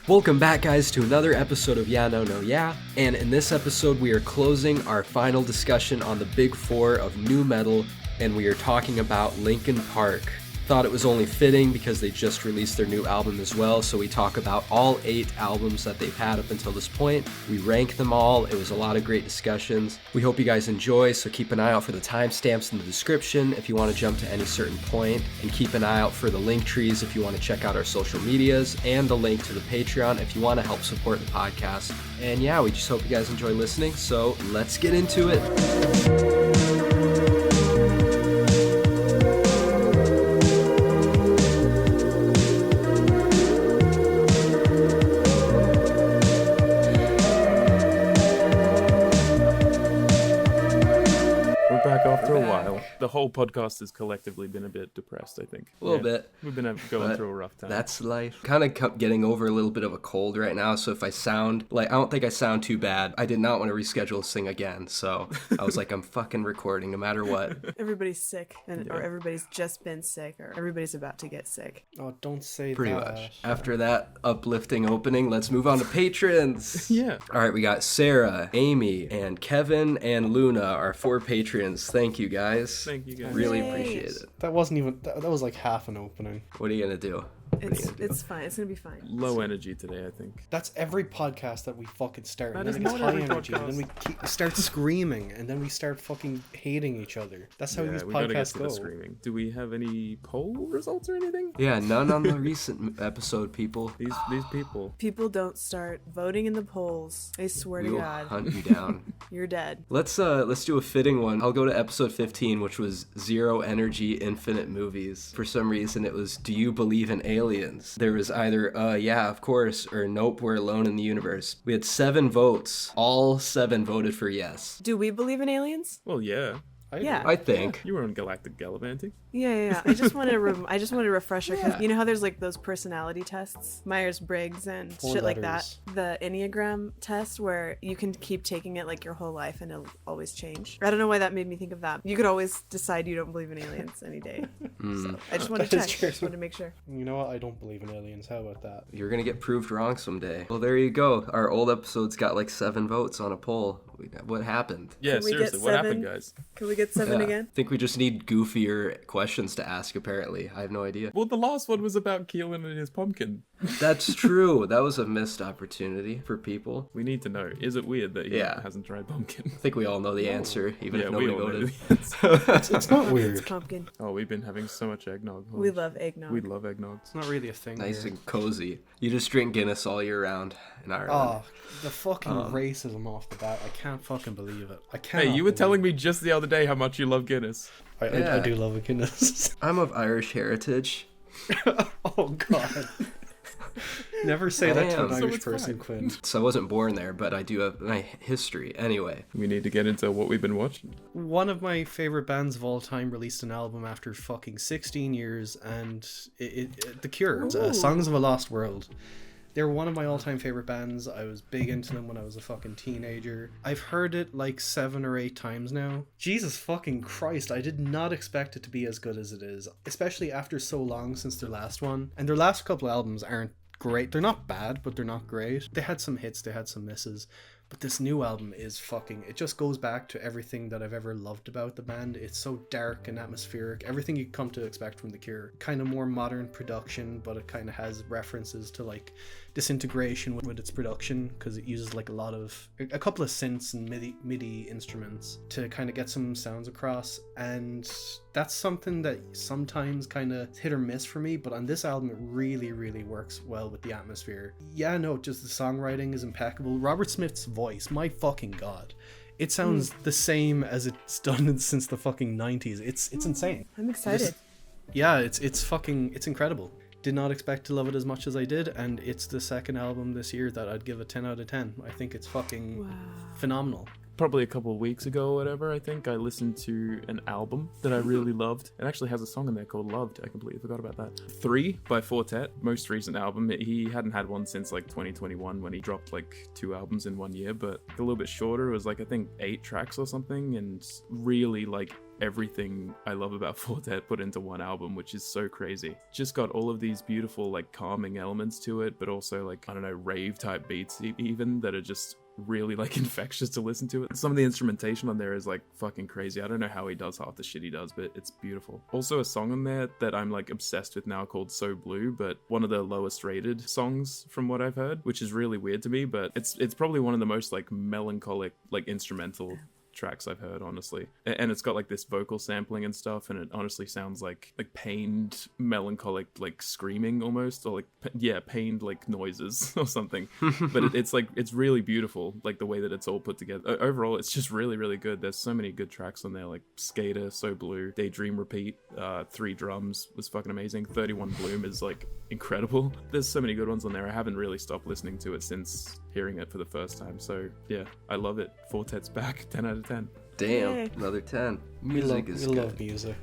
Welcome back, guys, to another episode of Yeah No No Yeah, and in this episode we are closing our final discussion on the big four of nu metal, and we are talking about Linkin Park. Thought it was only fitting because they just released their new album as well, so we talk about all 8 albums that they've had up until this point. We rank them all. It was a lot of great discussions. We hope you guys enjoy, so keep an eye out for the timestamps in the description if you want to jump to any certain point, and keep an eye out for the link trees if you want to check out our social medias, and the link to the Patreon if you want to help support the podcast. And yeah, we just hope you guys enjoy listening, so let's get into it. The whole podcast has collectively been a bit depressed, I think. A little bit. We've been going through a rough time. That's life. Kind of getting over a little bit of a cold right now, so if I sound like, I don't think I sound too bad. I did not want to reschedule this thing again, so I was like, I'm fucking recording no matter what. Everybody's sick, or everybody's just been sick, or everybody's about to get sick. Oh, don't say Pretty that. much. After that uplifting opening, let's move on to patrons. Yeah. All right, we got Sarah, Amy, and Kevin, and Luna, our 4 patrons. Thank you, guys. Thank you, guys. Really Yay. appreciate it. That wasn't even. That was like half an opening. What are you gonna do? It's fine. It's gonna be fine. Low energy today, I think. That's every podcast that we fucking start. That And is then it gets not high every energy, and then we start screaming, and then we start fucking hating each other. That's how these we gotta get podcasts to go. the screaming. Do we have any poll results or anything? Yeah, none on the recent episode, people. These people. People don't start voting in the polls. I swear We to will God, hunt you down. you're dead. Let's do a fitting one. I'll go to episode 15, which was Zero Energy Infinite Movies. For some reason, it was, do you believe in aliens? There was either, yeah, of course, or nope, we're alone in the universe. We had 7 votes. All 7 voted for yes. Do we believe in aliens? Well, yeah. Yeah. I think. You were on Galactic Gallivanting. Yeah. I just wanted a refresher because you know how there's like those personality tests, Myers-Briggs and 4 shit like letters. that. The Enneagram test where you can keep taking it like your whole life and it'll always change. I don't know why that made me think of that. You could always decide you don't believe in aliens any day. So I just wanted to That is check. true. Just wanted to make sure. You know what? I don't believe in aliens. How about that? You're gonna get proved wrong someday. Well, there you go. Our old episodes got like 7 votes on a poll. What happened? Yeah, Can we get seriously, what happened, 7? guys? Can we get 7 Yeah. again? I think we just need goofier questions to ask, apparently. I have no idea. Well, the last one was about Keelan and his pumpkin. That's true. That was a missed opportunity for people. We need to know, is it weird that he Yeah. hasn't tried pumpkin? I think we all know the answer, even if nobody we all know voted. the answer. It's not It's weird. pumpkin. Oh, we've been having so much eggnog. We love eggnog. We love eggnog. It's not really a thing. Nice here. and cozy. You just drink Guinness all year round in Ireland. Oh, the fucking racism off the bat. I can't fucking believe it. I can't. Hey, you were telling me just the other day how much you love Guinness. I Yeah. do love a Guinness. I'm of Irish heritage. Oh god. Never say that to an am. So Irish it's person, fine. Quinn. So I wasn't born there, but I do have my history. Anyway, We need to get into what we've been watching. One of my favorite bands of all time released an album after fucking 16 years, and The Cure, Ooh. Songs of a Lost World. They're one of my all-time favorite bands. I was big into them when I was a fucking teenager. I've heard it like 7 or 8 times now. Jesus fucking Christ, I did not expect it to be as good as it is, especially after so long since their last one. And their last couple albums aren't great. They're not bad, but they're not great. They had some hits, they had some misses. But this new album is fucking... It just goes back to everything that I've ever loved about the band. It's so dark and atmospheric. Everything you come to expect from The Cure. Kind of more modern production, but it kind of has references to like Disintegration with its production, because it uses like a couple of synths and MIDI instruments to kind of get some sounds across. And that's something that sometimes kind of hit or miss for me, but on this album it really, really works well with the atmosphere. Yeah, no, just the songwriting is impeccable. Robert Smith's voice, my fucking god. It sounds the same as it's done since the fucking 90s. It's insane. I'm excited. It's incredible. Did not expect to love it as much as I did, and it's the second album this year that I'd give a 10 out of 10. I think it's fucking phenomenal. Probably a couple of weeks ago or whatever, I think I listened to an album that I really loved. It actually has a song in there called Loved. I completely forgot about that. 3 by Four Tet, most recent album. He hadn't had one since like 2021 when he dropped like 2 albums in 1 year, but a little bit shorter. It was like I think 8 tracks or something, and really like everything I love about Four Tet put into one album, which is so crazy. Just got all of these beautiful, like, calming elements to it, but also, like, I don't know, rave type beats even that are just really, like, infectious to listen to. Some of the instrumentation on there is, like, fucking crazy. I don't know how he does half the shit he does, but it's beautiful. Also a song on there that I'm, like, obsessed with now called So Blue, but one of the lowest rated songs from what I've heard, which is really weird to me, but it's probably one of the most, like, melancholic, like, instrumental tracks I've heard, honestly. And it's got like this vocal sampling and stuff, and it honestly sounds like pained, melancholic, like screaming almost, or like pained like noises or something. But it's like, it's really beautiful, like the way that it's all put together. Overall, it's just really, really good. There's so many good tracks on there, like Skater, So Blue, Daydream Repeat, 3 Drums was fucking amazing. 31 Bloom is like incredible. There's so many good ones on there. I haven't really stopped listening to it since hearing it for the first time. So yeah, I love it. Four Tet's back. 10 out of 10. Damn, Yay. another 10. We Music is good. love music.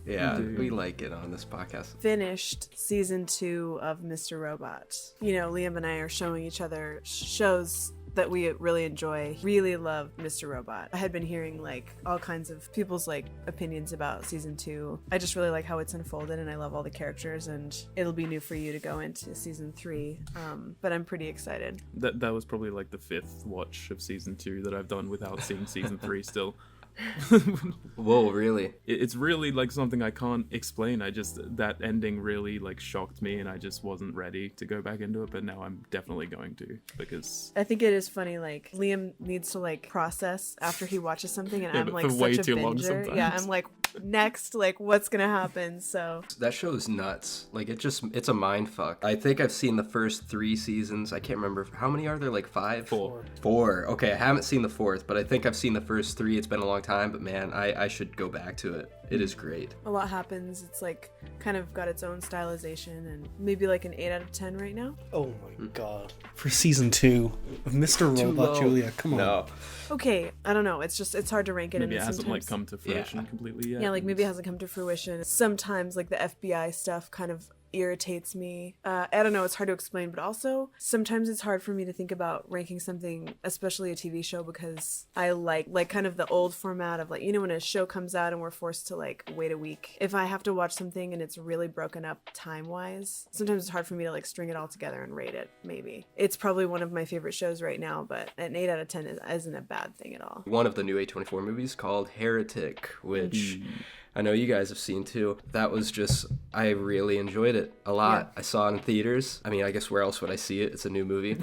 Yeah, We do. we like it on this podcast. Finished season 2 of Mr. Robot. You know, Liam and I are showing each other shows that we really enjoy. Really love Mr. Robot. I had been hearing like all kinds of people's like opinions about season 2. I just really like how it's unfolded, and I love all the characters, and it'll be new for you to go into season 3. But I'm pretty excited. That was probably like the 5th watch of season 2 that I've done without seeing season 3 still. Whoa, really? It's really like something I can't explain. That ending really like shocked me, and I just wasn't ready to go back into it, but now I'm definitely going to, because I think it is funny, like Liam needs to like process after he watches something, and Yeah, I'm but like for way such a too long binger. sometimes. Yeah, I'm like, next, like what's gonna happen? So That show is nuts. Like, it's a mind fuck. I think I've seen the first 3 seasons. I can't remember. How many are there? Like 5? 4. 4. Okay, I haven't seen the 4th, but I think I've seen the first 3. It's been a long time, but man, I should go back to it. It is great. a lot happens. It's like kind of got its own stylization, and maybe like an 8 out of 10 right now. Oh my god. For season 2 of Mr. Robot, low. Julia, come on. No. Okay, I don't know. It's hard to rank it. Maybe and it hasn't like sometimes- come to fruition completely yet. Yeah, like maybe it hasn't come to fruition. Sometimes like the FBI stuff kind of irritates me. I don't know, it's hard to explain, but also sometimes it's hard for me to think about ranking something, especially a TV show, because I like kind of the old format of like, you know, when a show comes out and we're forced to like wait a week. If I have to watch something and it's really broken up time-wise, sometimes it's hard for me to like string it all together and rate it, maybe. It's probably one of my favorite shows right now, but an 8 out of 10 isn't a bad thing at all. One of the new A24 movies called Heretic, which I know you guys have seen too. That was just, I really enjoyed it a lot. Yeah. I saw it in theaters. I mean, I guess where else would I see it? It's a new movie.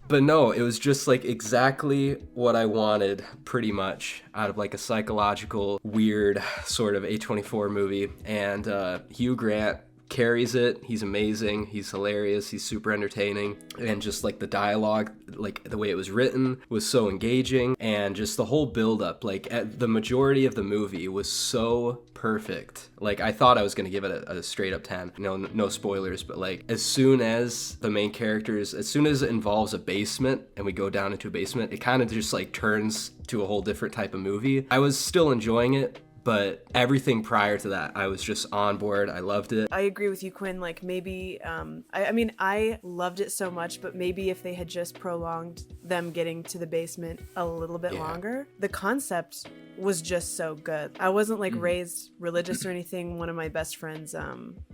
But no, it was just like exactly what I wanted, pretty much, out of like a psychological, weird sort of A24 movie. And Hugh Grant carries it. He's amazing. He's hilarious. He's super entertaining. And just like the dialogue, like the way it was written was so engaging, and just the whole build up, like the majority of the movie was so perfect. Like I thought I was going to give it a straight up 10. No spoilers, but like as soon as the main characters, as soon as it involves a basement and we go down into a basement, it kind of just like turns to a whole different type of movie. I was still enjoying it, but everything prior to that, I was just on board. I loved it. I agree with you, Quinn. Like maybe, I mean, I loved it so much, but maybe if they had just prolonged them getting to the basement a little bit longer, the concept was just so good. I wasn't like raised religious or anything. One of my best friends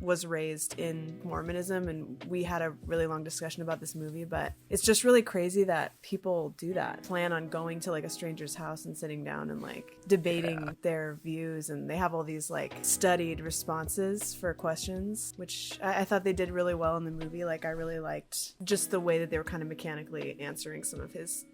was raised in Mormonism, and we had a really long discussion about this movie, but it's just really crazy that people do that. Plan on going to like a stranger's house and sitting down and like debating their views, and they have all these like studied responses for questions, which I thought they did really well in the movie. Like I really liked just the way that they were kind of mechanically answering some of his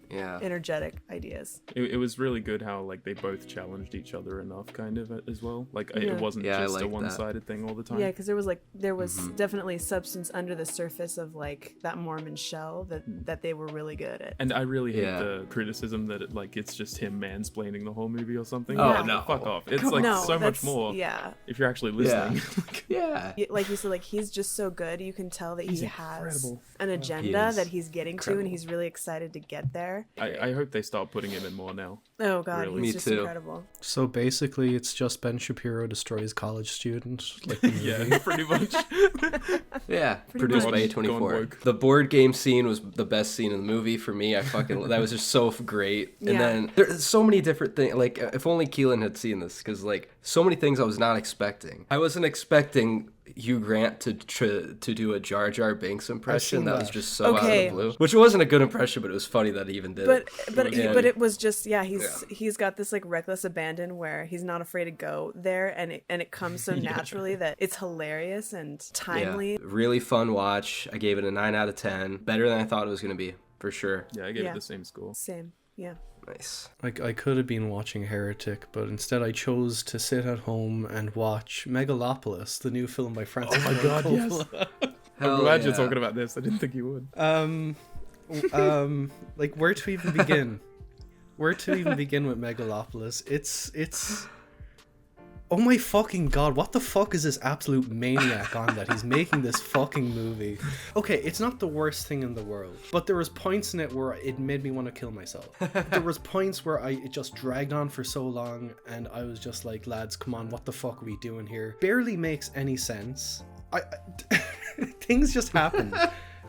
energetic ideas. It was really good how like they both challenged each other enough, kind of, as well. Like Yeah. it wasn't Yeah, I just a like one-sided thing all the time. Yeah, because there was definitely substance under the surface of like that Mormon shell that they were really good at. And I really hate the criticism that it's just him mansplaining the whole movie or something. Oh, Like, no. fuck off. It's like No, so much that's- more Yeah. if you're actually listening. Yeah. Like you said, like he's just so good. You can tell that He's he has incredible. an He agenda is that he's getting to, and he's really excited to get there. I hope they start putting him in more now. Oh god, Really? he's Me just too. incredible. So basically, it's just Ben Shapiro destroys college students. Like the movie. Yeah, pretty much. Yeah, Pretty produced much. by Gone A24. woke. The board game scene was the best scene in the movie for me. That was just so great. And Yeah. then there's so many different things. Like, if only Keelan had seen this, because like so many things I was not expecting. I wasn't expecting Hugh Grant to do a Jar Jar Binks impression. seen That was that. just so out Okay. of the blue. Which wasn't a good impression, but it was funny that he even did But it. but it was just he's got this like reckless abandon where he's not afraid to go there, and it comes so naturally that it's hilarious and timely. Yeah, really fun watch. I gave it a 9 out of 10. Better than I thought it was going to be, for sure. Yeah, I gave Yeah. it the same score. Same, yeah. Nice. Like, I could have been watching Heretic, but instead I chose to sit at home and watch Megalopolis, the new film by Francis Oh my Ford god, Coppola. yes. Hell I'm glad yeah. you're talking about this. I didn't think you would. Like, where to even begin? Where to even begin with Megalopolis? It's oh my fucking god, what the fuck is this absolute maniac on that he's making this fucking movie? Okay, it's not the worst thing in the world, but there was points in it where it made me want to kill myself. There was points where it just dragged on for so long, and I was just like, lads, come on, what the fuck are we doing here? Barely makes any sense. Things just happen.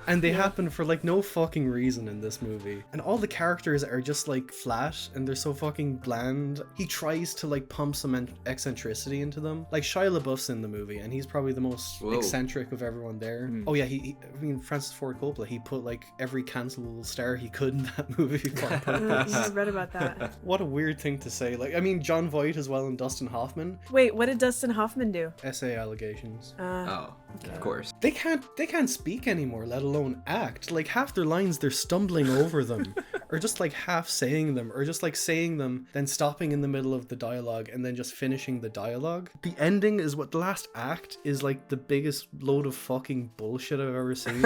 And they happen for like no fucking reason in this movie. And all the characters are just like flat and they're so fucking bland. He tries to like pump some eccentricity into them. Like Shia LaBeouf's in the movie and he's probably the most Whoa. eccentric of everyone there. Oh yeah, Francis Ford Coppola, he put like every cancelable star he could in that movie on purpose. I read about that. What a weird thing to say. Like, I mean, John Voight as well and Dustin Hoffman. Wait, what did Dustin Hoffman do? Essay allegations. Oh, of course. They can't speak anymore, let alone act. Like half their lines they're stumbling over them or just like half saying them or just like saying them then stopping in the middle of the dialogue and then just finishing the dialogue. The ending is what the last act is like the biggest load of fucking bullshit I've ever seen.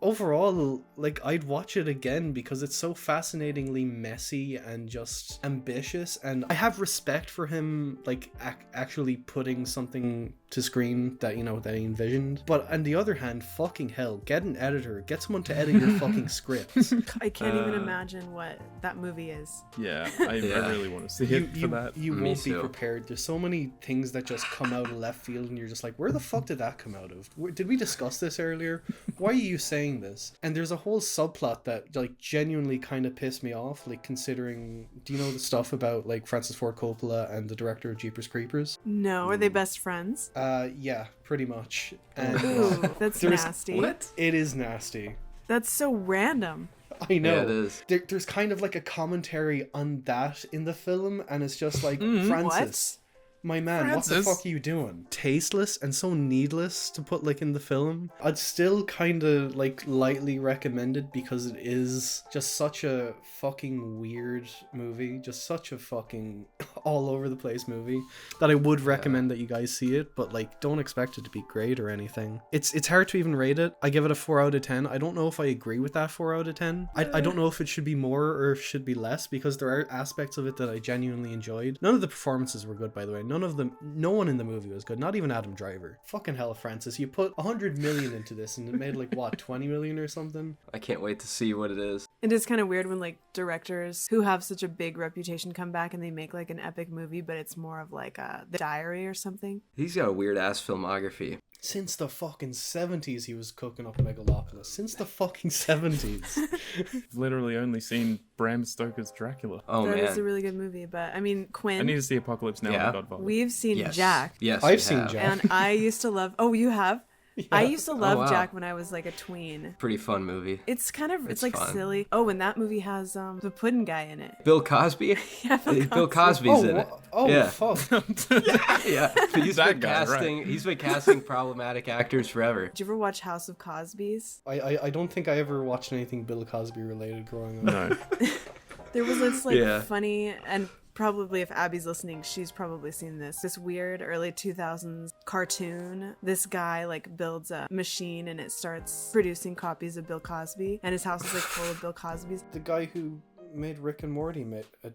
Overall, like I'd watch it again because it's so fascinatingly messy and just ambitious, and I have respect for him like actually putting something to screen that, you know, that he envisioned. But on the other hand, fucking hell, get an editor, get someone to edit your fucking script. I can't even imagine what that movie is. Yeah, I really want to see it for that. You Me won't be too. prepared. There's so many things that just come out of left field and you're just like, where the fuck did that come out of? Did we discuss this earlier? Why are you saying this? And there's a whole subplot that like genuinely kind of pissed me off, like considering, do you know the stuff about like Francis Ford Coppola and the director of Jeepers Creepers? No, are they best friends? Yeah, pretty much. And Ooh, that's There's- nasty. What? it is nasty. That's so random. I know. Yeah, it is. There's kind of like a commentary on that in the film, and it's just like, Francis, my man, what the Francis? fuck are you doing? Tasteless and so needless to put like in the film. I'd still kind of like lightly recommend it because it is just such a fucking weird movie, just such a fucking all over the place movie that I would recommend that you guys see it, but like don't expect it to be great or anything. It's hard to even rate it. I give it a 4 out of 10. I don't know if I agree with that 4 out of 10. I don't know if it should be more or if it should be less because there are aspects of it that I genuinely enjoyed. None of the performances were good, by the way. No one in the movie was good. Not even Adam Driver. Fucking hell, Francis. You put 100 million into this and it made like what, 20 million or something? I can't wait to see what it is. It is kind of weird when like directors who have such a big reputation come back and they make like an epic movie, but it's more of like the diary or something. He's got a weird ass filmography. Since the fucking 70s he was cooking up Megalopolis. Since the fucking 70s. I've literally only seen Bram Stoker's Dracula. Oh That man. is a really good movie, but I mean, I Quinn, need to see Apocalypse Now Yeah. and Godfather. we've seen Yes. Jack. Yes, I've we seen have. Jack. And I used to love, oh, you have? I used to love wow. Jack when I was like a tween. Pretty fun movie. It's kind of, It's it's like fun. silly. Oh, and that movie has the pudding guy in it. Bill Cosby? Yeah, Bill Cosby's in it. Yeah. Fuck. Yeah. He's That been guy, casting he's been casting problematic actors forever. Did you ever watch House of Cosby's? I don't think I ever watched anything Bill Cosby related growing up. No. There was this like Yeah. funny, and probably if Abby's listening, she's probably seen this weird early 2000s cartoon. This guy like builds a machine and it starts producing copies of Bill Cosby, and his house is like full of Bill Cosby's. The guy who made Rick and Morty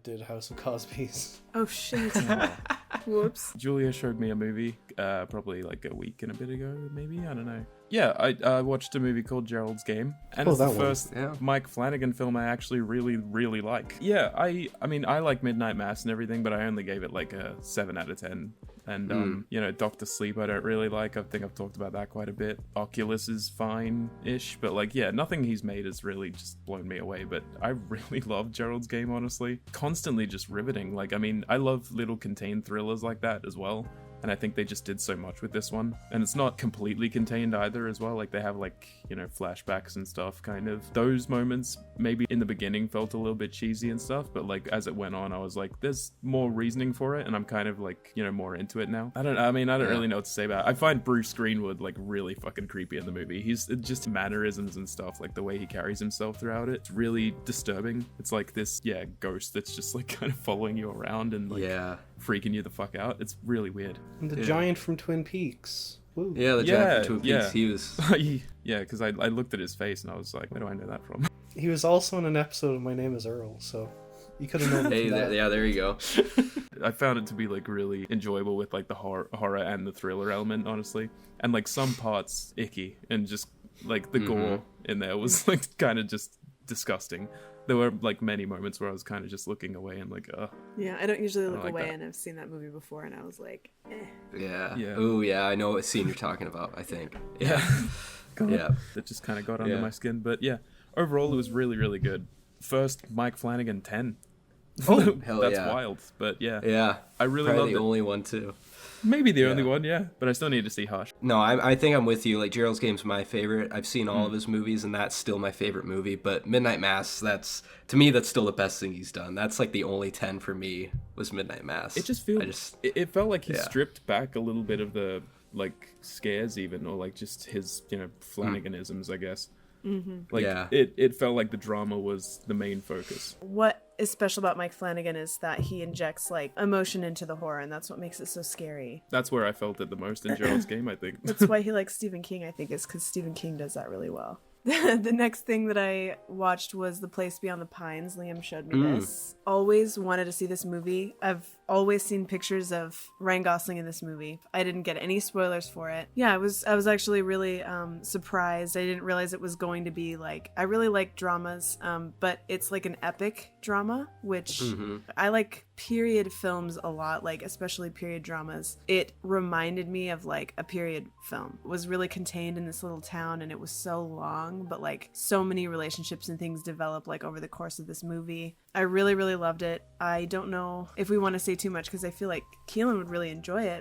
did House of Cosby's. Oh shit. Whoops. Julia showed me a movie, probably like a week and a bit ago, maybe. I don't know. Yeah, I watched a movie called Gerald's Game, and it's the first Mike Flanagan film I actually really, really like. Yeah, I mean, I like Midnight Mass and everything, but I only gave it like a 7 out of 10. And, you know, Doctor Sleep I don't really like. I think I've talked about that quite a bit. Oculus is fine-ish, but like, yeah, nothing he's made has really just blown me away. But I really love Gerald's Game, honestly. Constantly just riveting. Like, I mean, I love little contained thrillers like that as well. And I think they just did so much with this one. And it's not completely contained either as well. Like they have like, you know, flashbacks and stuff kind of. Those moments maybe in the beginning felt a little bit cheesy and stuff. But like as it went on, I was like, there's more reasoning for it. And I'm kind of like, you know, more into it now. I don't really know what to say about it. I find Bruce Greenwood like really fucking creepy in the movie. He's just mannerisms and stuff. Like the way he carries himself throughout it. It's really disturbing. It's like this, ghost that's just like kind of following you around and like freaking you the fuck out. It's really weird. And the giant from Twin Peaks. Woo. Yeah, the giant from Twin Peaks. He was... yeah, because I looked at his face and I was like, where do I know that from? He was also in an episode of My Name is Earl, so you could have known him from that. There you go. I found it to be like really enjoyable with like the horror and the thriller element, honestly. And like some parts icky and just like the gore in there was like kind of just disgusting. There were like many moments where I was kind of just looking away and like, Yeah, I don't usually look like away, that. and I've seen that movie before, and I was like, Yeah. Yeah. Ooh, yeah. I know what scene you're talking about. I think. Yeah. God. Yeah. It just kind of got under my skin, but yeah, overall it was really, really good. First Mike Flanagan 10. Oh, hell That's yeah. wild, but yeah. Yeah. I really Probably loved the it. only one too. Maybe the only one, yeah. But I still need to see Hush. No, I think I'm with you. Like, Gerald's Game's my favorite. I've seen all of his movies, and that's still my favorite movie. But Midnight Mass, to me, that's still the best thing he's done. That's, like, the only 10 for me was Midnight Mass. It just feels... It felt like he stripped back a little bit of the, like, scares even, or, like, just his, you know, Flanaganisms, I guess. mm-hmm. Like, Yeah. It felt like the drama was the main focus. What is special about Mike Flanagan is that he injects like emotion into the horror, and that's what makes it so scary. That's where I felt it the most in Gerald's Game, I think. That's why he likes Stephen King, I think, is because Stephen King does that really well. The next thing that I watched was The Place Beyond the Pines. Liam showed me this. Always wanted to see this movie. I've always seen pictures of Ryan Gosling in this movie. I didn't get any spoilers for it. Yeah, I was actually really surprised. I didn't realize it was going to be like, I really like dramas, but it's like an epic drama, which I like period films a lot, like especially period dramas. It reminded me of like a period film. It was really contained in this little town, and it was so long, but like so many relationships and things develop like over the course of this movie. I really, really loved it. I don't know if we want to say too much because I feel like Keelan would really enjoy it.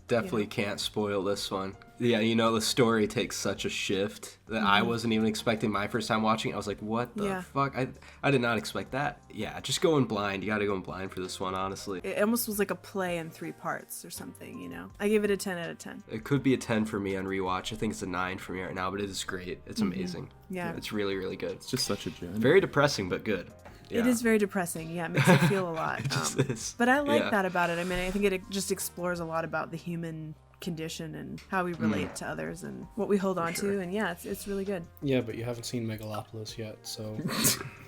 Definitely can't spoil this one. Yeah, you know, the story takes such a shift that I wasn't even expecting my first time watching it. I was like, what the fuck? I did not expect that. Yeah, just go in blind. You gotta go in blind for this one, honestly. It almost was like a play in 3 parts or something, you know? I gave it a 10 out of 10. It could be a 10 for me on rewatch. I think it's a 9 for me right now, but it is great. It's amazing. Yeah. It's really, really good. It's just such a journey. Very depressing, but good. It is very depressing. Yeah, it makes you feel a lot. Is. But I like that about it. I mean, I think it just explores a lot about the human condition and how we relate to others and what we hold on to. And yeah, it's really good. Yeah, but you haven't seen Megalopolis yet, so...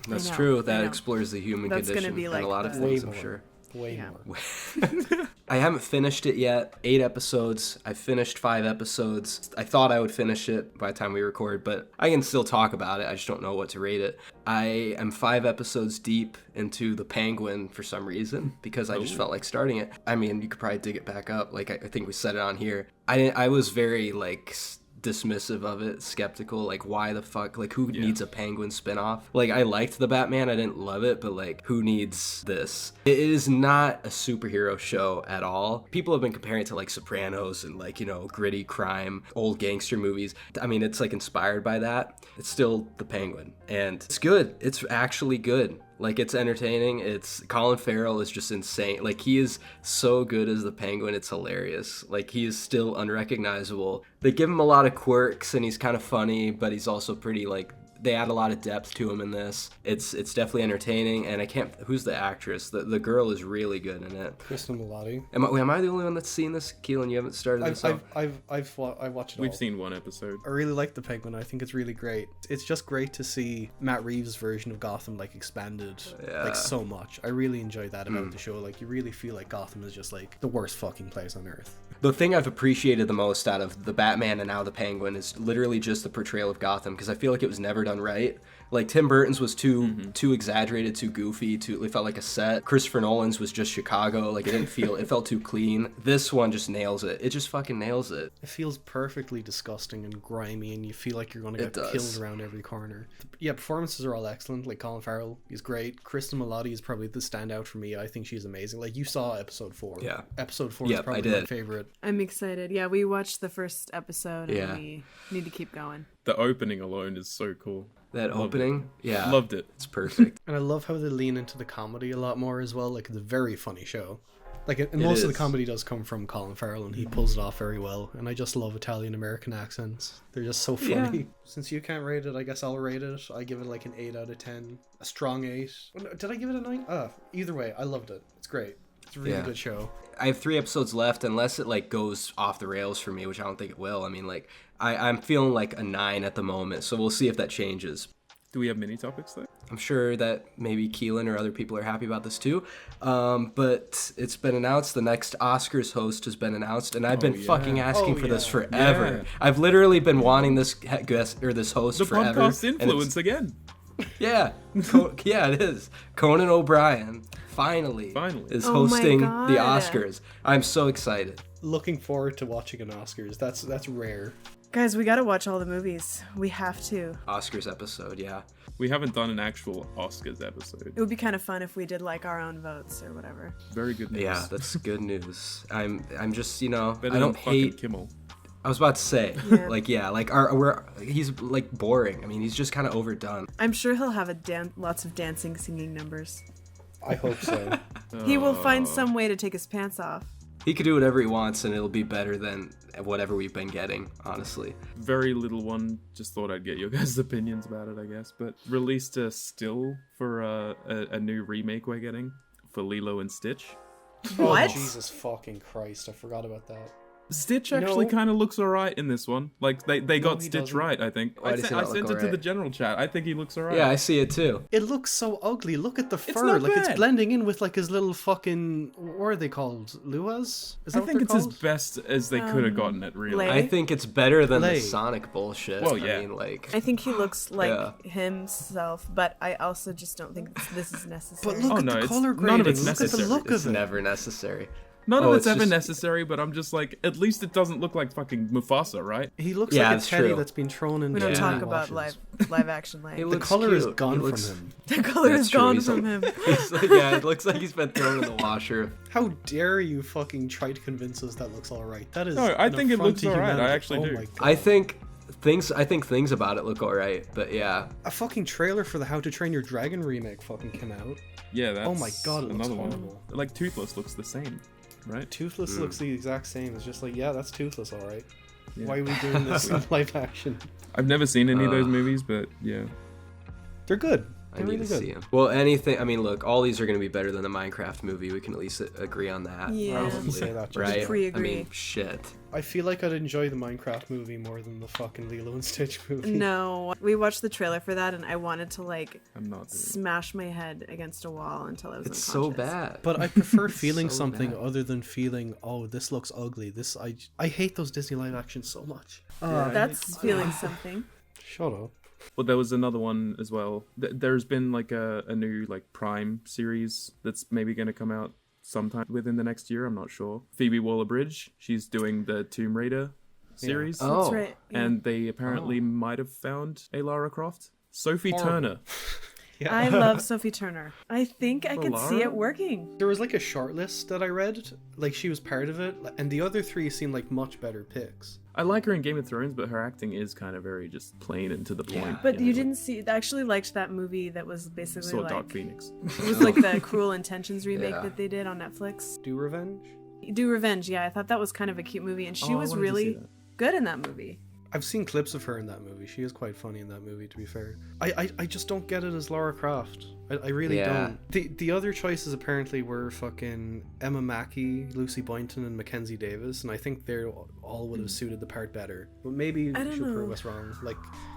That's know, true. I That know. explores the human That's condition gonna be like and a lot of the- things, Way I'm more. sure. Way Yeah. more. I haven't finished it yet. 8 episodes. I finished 5 episodes. I thought I would finish it by the time we record, but I can still talk about it. I just don't know what to rate it. I am 5 episodes deep into The Penguin for some reason because I just felt like starting it. I mean, you could probably dig it back up. Like, I think we said it on here. I was very, like, dismissive of it, skeptical, like, why the fuck, like, who needs a Penguin spinoff? Like, I liked the Batman, I didn't love it, but like, who needs this? It is not a superhero show at all. People have been comparing it to like Sopranos and like, you know, gritty crime, old gangster movies. I mean, it's like inspired by that. It's still the Penguin, and it's good. It's actually good. Like, it's entertaining. Colin Farrell is just insane. Like, he is so good as the Penguin. It's hilarious. Like, he is still unrecognizable. They give him a lot of quirks, and he's kind of funny, but he's also pretty, like, They add a lot of depth to him in this. It's definitely entertaining, and who's the actress? The girl is really good in it. Kristen Milotti. Am I the only one that's seen this? Keelan, you haven't started this off? I've watched it all. We've seen one episode. I really like the Penguin. I think it's really great. It's just great to see Matt Reeves' version of Gotham like expanded like so much. I really enjoy that about the show. Like you really feel like Gotham is just like the worst fucking place on earth. The thing I've appreciated the most out of the Batman and now the Penguin is literally just the portrayal of Gotham, because I feel like it was never done right. Like Tim Burton's was too exaggerated, too goofy, it felt like a set. Christopher Nolan's was just Chicago, like it felt too clean. This one just nails it. It just fucking nails it. It feels perfectly disgusting and grimy, and you feel like you're gonna get killed around every corner. Yeah, performances are all excellent. Like Colin Farrell, he's great. Kristen Milotti is probably the standout for me. I think she's amazing. Like you saw episode 4. Yeah. Episode 4 is probably my favorite. I'm excited. Yeah, we watched the first episode and we need to keep going. The opening alone is so cool. That opening? Yeah. Loved it. It's perfect. And I love how they lean into the comedy a lot more as well. Like, it's a very funny show. Like, and most of the comedy does come from Colin Farrell, and he pulls it off very well. And I just love Italian-American accents. They're just so funny. Yeah. Since you can't rate it, I guess I'll rate it. I give it like an 8 out of 10. A strong 8. Did I give it a 9? Either way, I loved it. It's great. It's a really good show. I have 3 episodes left, unless it like goes off the rails for me, which I don't think it will. I mean, like I'm feeling like a 9 at the moment, so we'll see if that changes. Do we have mini topics though? I'm sure that maybe Keelan or other people are happy about this too. But it's been announced. The next Oscars host has been announced, and I've been fucking asking for this forever. Yeah. I've literally been wanting this guest or this host forever. The podcast influence again. Yeah, yeah, it is. Conan O'Brien finally is hosting the Oscars. I'm so excited. Looking forward to watching an Oscars. That's rare. Guys, we gotta watch all the movies. We have to. Oscars episode, yeah. We haven't done an actual Oscars episode. It would be kind of fun if we did like our own votes or whatever. Very good news. Yeah, that's good news. I'm just, better I than don't hate Kimmel. I was about to say, he's like boring. I mean, he's just kind of overdone. I'm sure he'll have lots of dancing, singing numbers. I hope so. He will find some way to take his pants off. He could do whatever he wants, and it'll be better than whatever we've been getting, honestly. Very little one. Just thought I'd get your guys' opinions about it, I guess. But released a still for a new remake we're getting for Lilo and Stitch. What? Oh, Jesus fucking Christ, I forgot about that. Stitch actually kind of looks alright in this one. Like, they got Stitch doesn't. right, I think. I sent it to the general chat. I think he looks alright. Yeah, I see it too. It looks so ugly. Look at the fur. It's not like, bad. It's blending in with, like, his little fucking... What are they called? Luas? Is that I think what it's they're as called? best as they could have gotten it, really. Lay? I think it's better than Lay. the Sonic bullshit. Well, yeah. I mean, like... I think he looks like himself, but I also just don't think this is necessary. But look at the color grading. None of it's look necessary. at the look It's of it. never necessary. None of it's it's ever just- necessary, but I'm just like, at least it doesn't look like fucking Mufasa, right? He looks Yeah, like a that's teddy true. that's been thrown in We don't Yeah. talk about live action life. He The looks color is cute. gone He looks- from him. The color That's is true. gone He's from him. Yeah, it looks like he's been thrown in the washer. How dare you fucking try to convince us that looks alright? That is No, I an think it affront looks to alright. I humanity. actually do. My God. I think things about it look alright, but yeah. A fucking trailer for the How to Train Your Dragon remake fucking came out. Yeah, that's Oh my God, it looks another one. horrible. Like, Toothless looks the same, right? Toothless looks the exact same. It's just like, yeah, that's Toothless, alright. Yeah. Why are we doing this in live action? I've never seen any of those movies, but yeah. They're good. I They're need really to good. see him. Well, anything. I mean, look, all these are going to be better than the Minecraft movie. We can at least agree on that. Yeah. I was gonna say that, right? just pre-agree. I mean, shit. I feel like I'd enjoy the Minecraft movie more than the fucking Lilo and Stitch movie. No, we watched the trailer for that, and I wanted to like I'm not doing it. smash my head against a wall until I was It's so unconscious. bad. But I prefer feeling So something bad. other than feeling, oh, this looks ugly. I hate those Disney live actions so much. That's feeling something. Shut up. Well, there was another one as well. There's been like a new like Prime series that's maybe going to come out sometime within the next year. I'm not sure. Phoebe Waller-Bridge, she's doing the Tomb Raider series. Oh. That's right. Yeah. And they apparently might have found a Lara Croft. Sophie Turner. Yeah. I love Sophie Turner. I think I For could see Lara? it working. There was like a short list that I read, like she was part of it, and the other 3 seemed like much better picks. I like her in Game of Thrones, but her acting is kind of very just plain and to the point. But you know, didn't see. I actually liked that movie that was like, basically saw like Dark Phoenix. it was like the Cruel Intentions remake Yeah. that they did on Netflix. Do Revenge? Do Revenge, yeah. I thought that was kind of a cute movie, and she Oh, I was wanted to see really that. good in that movie. I've seen clips of her in that movie. She is quite funny in that movie, to be fair. I just don't get it as Lara Croft. I really don't. The other choices apparently were fucking Emma Mackey, Lucy Boynton, and Mackenzie Davis, and I think they all would have suited the part better. But maybe she'll prove us wrong. Like,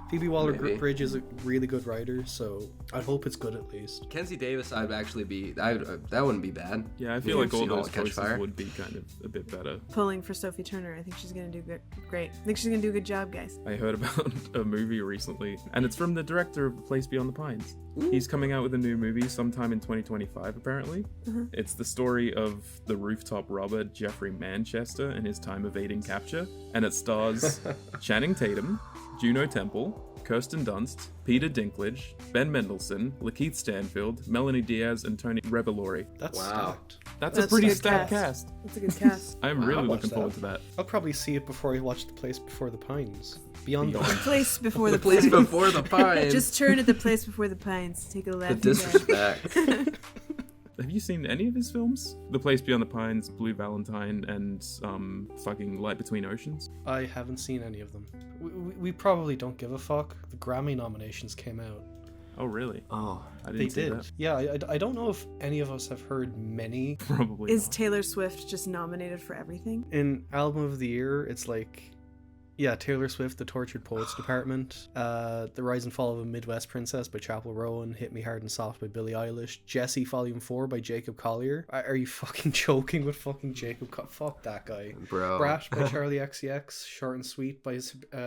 Phoebe Waller-Bridge is a really good writer, so I hope it's good at least. Kenzie Davis, I'd actually be... that wouldn't be bad. Yeah, I feel like all those choices would be kind of a bit better. Pulling for Sophie Turner. I think she's going to do great. I think she's going to do a good job, guys. I heard about a movie recently, and it's from the director of The Place Beyond the Pines. Ooh. He's coming out with a new movie sometime in 2025, apparently. Uh-huh. It's the story of the rooftop robber Jeffrey Manchester and his time evading capture, and it stars Channing Tatum, Juno Temple, Kirsten Dunst, Peter Dinklage, Ben Mendelsohn, Lakeith Stanfield, Melanie Diaz, and Tony Revolori. That's stacked. That's a pretty stacked cast. That's a good cast. I'm really looking forward to that. I'll probably see it before I watch The Place Before the Pines. Beyond the Place Before the Place Before the Pines. Just turn at The Place Before the Pines. Take a left. The disrespect. Have you seen any of his films? The Place Beyond the Pines, Blue Valentine, and fucking Light Between Oceans? I haven't seen any of them. We probably don't give a fuck. The Grammy nominations came out. Oh, really? Oh, I didn't see that. Yeah, I don't know if any of us have heard many. Probably Is not. Taylor Swift just nominated for everything? In Album of the Year, it's like... Yeah, Taylor Swift, The Tortured Poets Department, The Rise and Fall of a Midwest Princess by Chapel Rowan, Hit Me Hard and Soft by Billie Eilish, Jessie Volume 4 by Jacob Collier. Are you fucking joking with fucking Jacob Collier? Fuck that guy. Bro. Brash by Charlie XCX, Short and Sweet by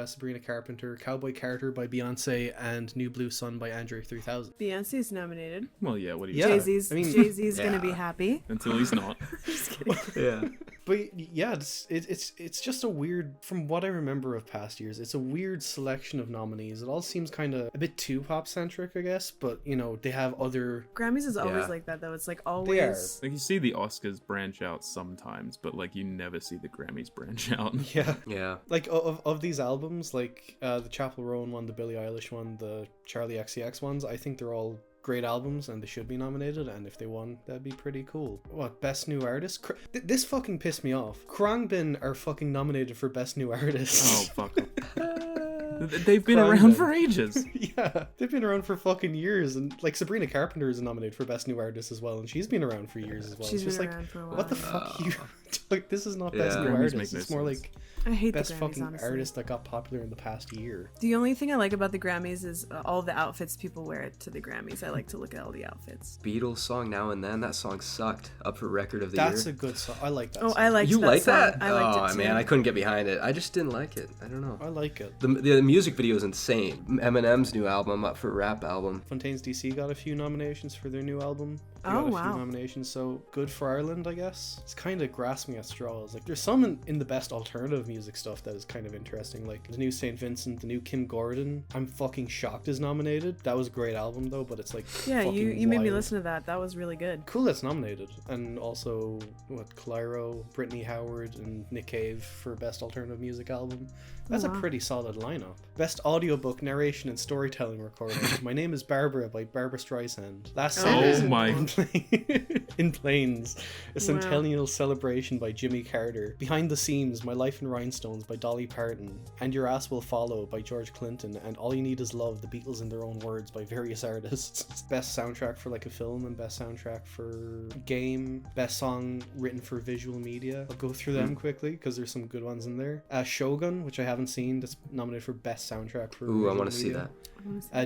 Sabrina Carpenter, Cowboy Carter by Beyonce, and New Blue Sun by Andre 3000. Beyonce's nominated. Well, yeah, what do you Jay-Z's, Jay-Z's gonna be happy. Until he's not. Just kidding. Yeah. But yeah, it's just a weird, from what I remember of past years, it's a weird selection of nominees. It all seems kind of a bit too pop-centric, I guess, but, you know, they have other... Grammys is always like that, though. It's like always... Like, you see the Oscars branch out sometimes, but, like, you never see the Grammys branch out. Yeah. Yeah. Like, of these albums, like, the Chapel Rowan one, the Billie Eilish one, the Charlie XCX ones, I think they're all great albums and they should be nominated, and if they won, that'd be pretty cool. What, Best New Artist? This fucking pissed me off. Khruangbin are fucking nominated for Best New Artist. Oh, fuck. They've been around for ages. Yeah, they've been around for fucking years, and like Sabrina Carpenter is nominated for Best New Artist as well, and she's been around for years as well. She's it's just been like, around for a while. what the fuck you... Like, this is not Best New Grammys Artist. make It's no more sense. like I hate Best the Grammys, fucking honestly. artist that got popular in the past year. The only thing I like about the Grammys is all the outfits people wear to the Grammys. I like to look at all the outfits. Beatles song Now and Then. That song sucked. Up for record of the year. That's a good song. I like that Oh, song. I liked You that like song. that? I liked it too. Man, I couldn't get behind it. I just didn't like it. I don't know. I like it. The music video is insane. Eminem's new album up for rap album. Fontaines DC got a few nominations for their new album. They Oh, got a wow. few nominations, so good for Ireland, I guess. It's kind of grasping at straws. Like, there's some in the best alternative music stuff that is kind of interesting. Like, the new St. Vincent, the new Kim Gordon. I'm fucking shocked is nominated. That was a great album, though, but it's like Yeah, fucking you made me wild. listen to that. That was really good. Cool that's nominated. And also, Clyro, Brittany Howard, and Nick Cave for Best Alternative Music Album. That's a wow. pretty solid lineup. Best Audiobook, Narration, and Storytelling Recording. My Name is Barbara by Barbara Streisand. Last song is in Plains, a centennial celebration by Jimmy Carter. Behind the Seams, My Life in Rhinestones by Dolly Parton. And Your Ass Will Follow by George Clinton. And All You Need Is Love, The Beatles in Their Own Words by various artists. Best soundtrack for like a film and best soundtrack for game. Best song written for visual media. I'll go through them quickly because there's some good ones in there. Shogun, which I haven't seen, that's nominated for best soundtrack for Ooh, I want to see that.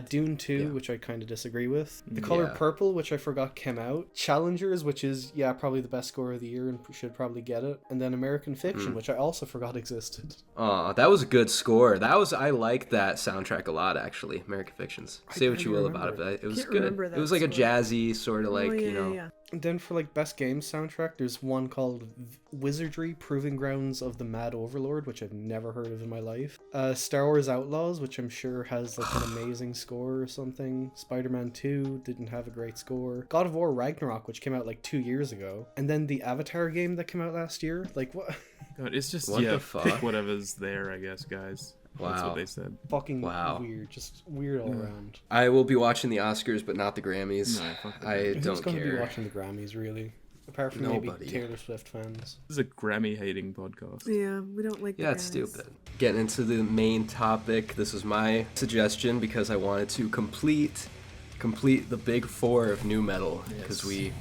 Dune 2, Yeah. which I kind of disagree with. The Color Yeah. Purple, which I forgot came out. Challengers, which is, probably the best score of the year and should probably get it. And then American Fiction, which I also forgot existed. That was a good score. I liked that soundtrack a lot, actually. American Fictions. Say what you will about it, but it was Can't good. remember that It was like a score. jazzy sort of like, Yeah. And then for like best game soundtrack, there's one called Wizardry: Proving Grounds of the Mad Overlord, which I've never heard of in my life. Star Wars Outlaws, which I'm sure has like an amazing score or something. Spider-Man 2 didn't have a great score. God of War Ragnarok, which came out like 2 years ago. And then the Avatar game that came out last year. Like what? God, it's just, What the fuck? pick whatever's there, I guess, guys. That's Wow. what they said. Fucking Wow. weird. Just weird all around. I will be watching the Oscars, but not the Grammys. No, fuck the I Who's don't going to be care. watching the Grammys, really? Apart from Nobody. maybe Taylor Swift fans. This is a Grammy hating podcast. Yeah, we don't like. Yeah, it's stupid. Getting into the main topic, this is my suggestion because I wanted to complete the big four of new metal because we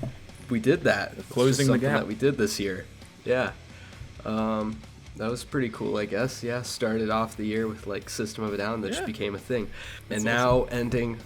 did that. Closing the Something gap that we did this year. Yeah. That was pretty cool, I guess. Yeah, started off the year with like System of a Down that just became a thing. And now ending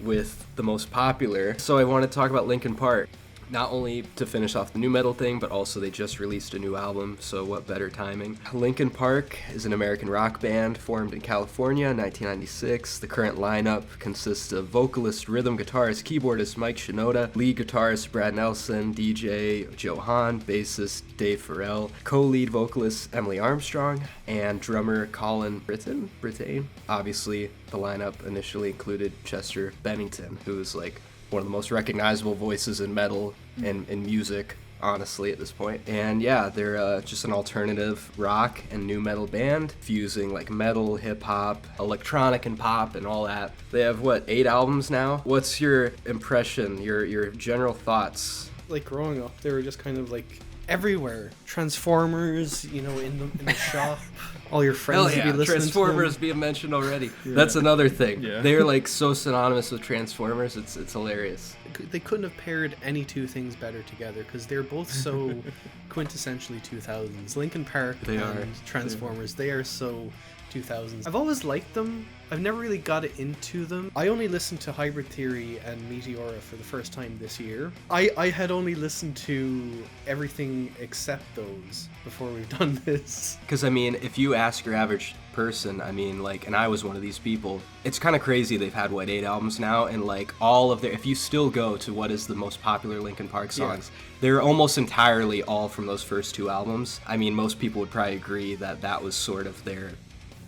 with the most popular. So I want to talk about Linkin Park. Not only to finish off the new metal thing, but also they just released a new album, so what better timing. Linkin Park is an American rock band formed in California in 1996. The current lineup consists of vocalist, rhythm guitarist, keyboardist Mike Shinoda, lead guitarist Brad Nelson, DJ Joe Hahn, bassist Dave Farrell, co-lead vocalist Emily Armstrong, and drummer Colin Brittain. Obviously, the lineup initially included Chester Bennington, who is like one of the most recognizable voices in metal and in music, honestly, at this point. And yeah, they're just an alternative rock and new metal band, fusing like metal, hip-hop, electronic and pop and all that. They have, 8 albums now? What's your impression, your general thoughts? Like growing up, they were just kind of like everywhere. Transformers, in the shop. All your friends would be listening Transformers to them. being mentioned already. That's another thing. Yeah. They're like so synonymous with Transformers, it's hilarious. They couldn't have paired any two things better together because they're both so quintessentially 2000s. Linkin Park and Transformers, they are so 2000s. I've always liked them. I've never really got into them. I only listened to Hybrid Theory and Meteora for the first time this year. I had only listened to everything except those before we've done this. Because, I mean, if you ask your average person, I mean, like, and I was one of these people, it's kind of crazy they've had, 8 albums now, and, like, all of their, if you still go to what is the most popular Linkin Park songs, they're almost entirely all from those first 2 albums. I mean, most people would probably agree that that was sort of their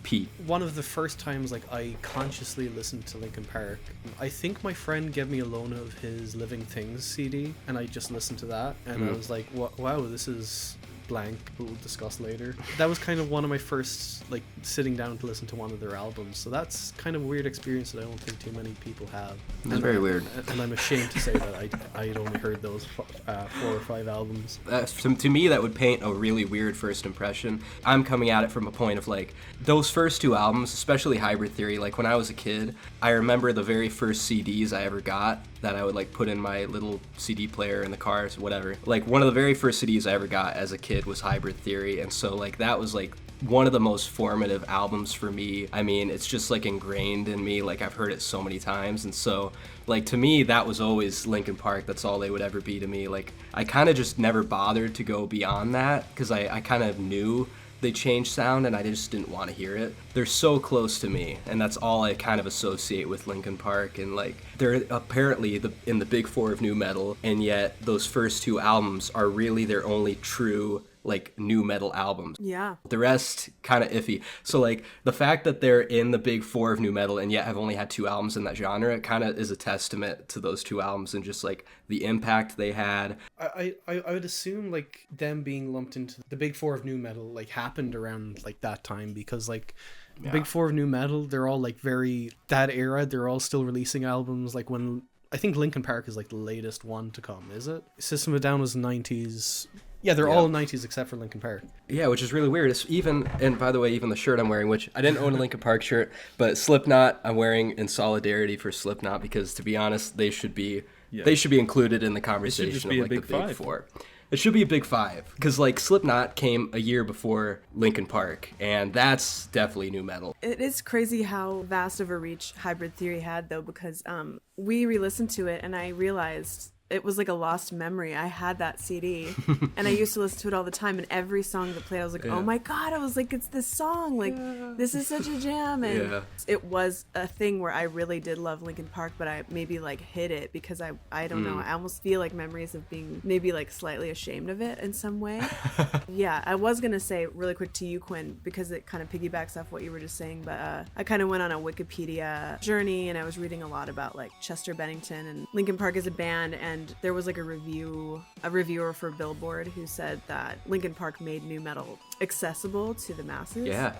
peak. One of the first times I consciously listened to Linkin Park, I think my friend gave me a loan of his Living Things CD, and I just listened to that, and I was like, wow, this is blank, we'll discuss later. That was kind of one of my first sitting down to listen to one of their albums, so that's kind of a weird experience that I don't think too many people have. It's very weird. And I'm ashamed to say that I'd only heard those 4 or 5 albums. To me, that would paint a really weird first impression. I'm coming at it from a point of those first 2 albums, especially Hybrid Theory, when I was a kid, I remember the very first CDs I ever got that I would put in my little CD player in the car, whatever. One of the very first CDs I ever got as a kid was Hybrid Theory, and so that was one of the most formative albums for me. I mean, it's just ingrained in me, I've heard it so many times, and so to me that was always Linkin Park. That's all they would ever be to me. I kind of just never bothered to go beyond that because I kind of knew they changed sound and I just didn't want to hear it. They're so close to me, and that's all I kind of associate with Linkin Park, and they're apparently in the big 4 of new metal, and yet those first 2 albums are really their only true new metal albums. Yeah. The rest kind of iffy. So the fact that they're in the big 4 of new metal and yet have only had 2 albums in that genre kind of is a testament to those 2 albums and just the impact they had. I would assume them being lumped into the big 4 of new metal happened around that time because the big 4 of new metal, they're all very that era. They're all still releasing albums when I think Linkin Park is the latest one to come, is it? System of a Down was 90s. Yeah, they're all 90s except for Linkin Park. Yeah, which is really weird. It's and by the way, even the shirt I'm wearing, which I didn't own a Linkin Park shirt, but Slipknot I'm wearing in solidarity for Slipknot because, to be honest, they should be included in the conversation of the big 4. It should be a big 5 because Slipknot came a year before Linkin Park, and that's definitely new metal. It is crazy how vast of a reach Hybrid Theory had, though, because we re-listened to it and I realized it was a lost memory. I had that CD and I used to listen to it all the time, and every song that played I was like, oh my god, I was it's this song, this is such a jam. And it was a thing where I really did love Linkin Park, but I maybe hid it because I don't know, I almost feel memories of being maybe slightly ashamed of it in some way. Yeah, I was gonna say really quick to you, Quinn, because it kind of piggybacks off what you were just saying, but I kind of went on a Wikipedia journey and I was reading a lot about Chester Bennington and Linkin Park as a band, and there was a reviewer for Billboard who said that Linkin Park made new metal accessible to the masses. Yeah.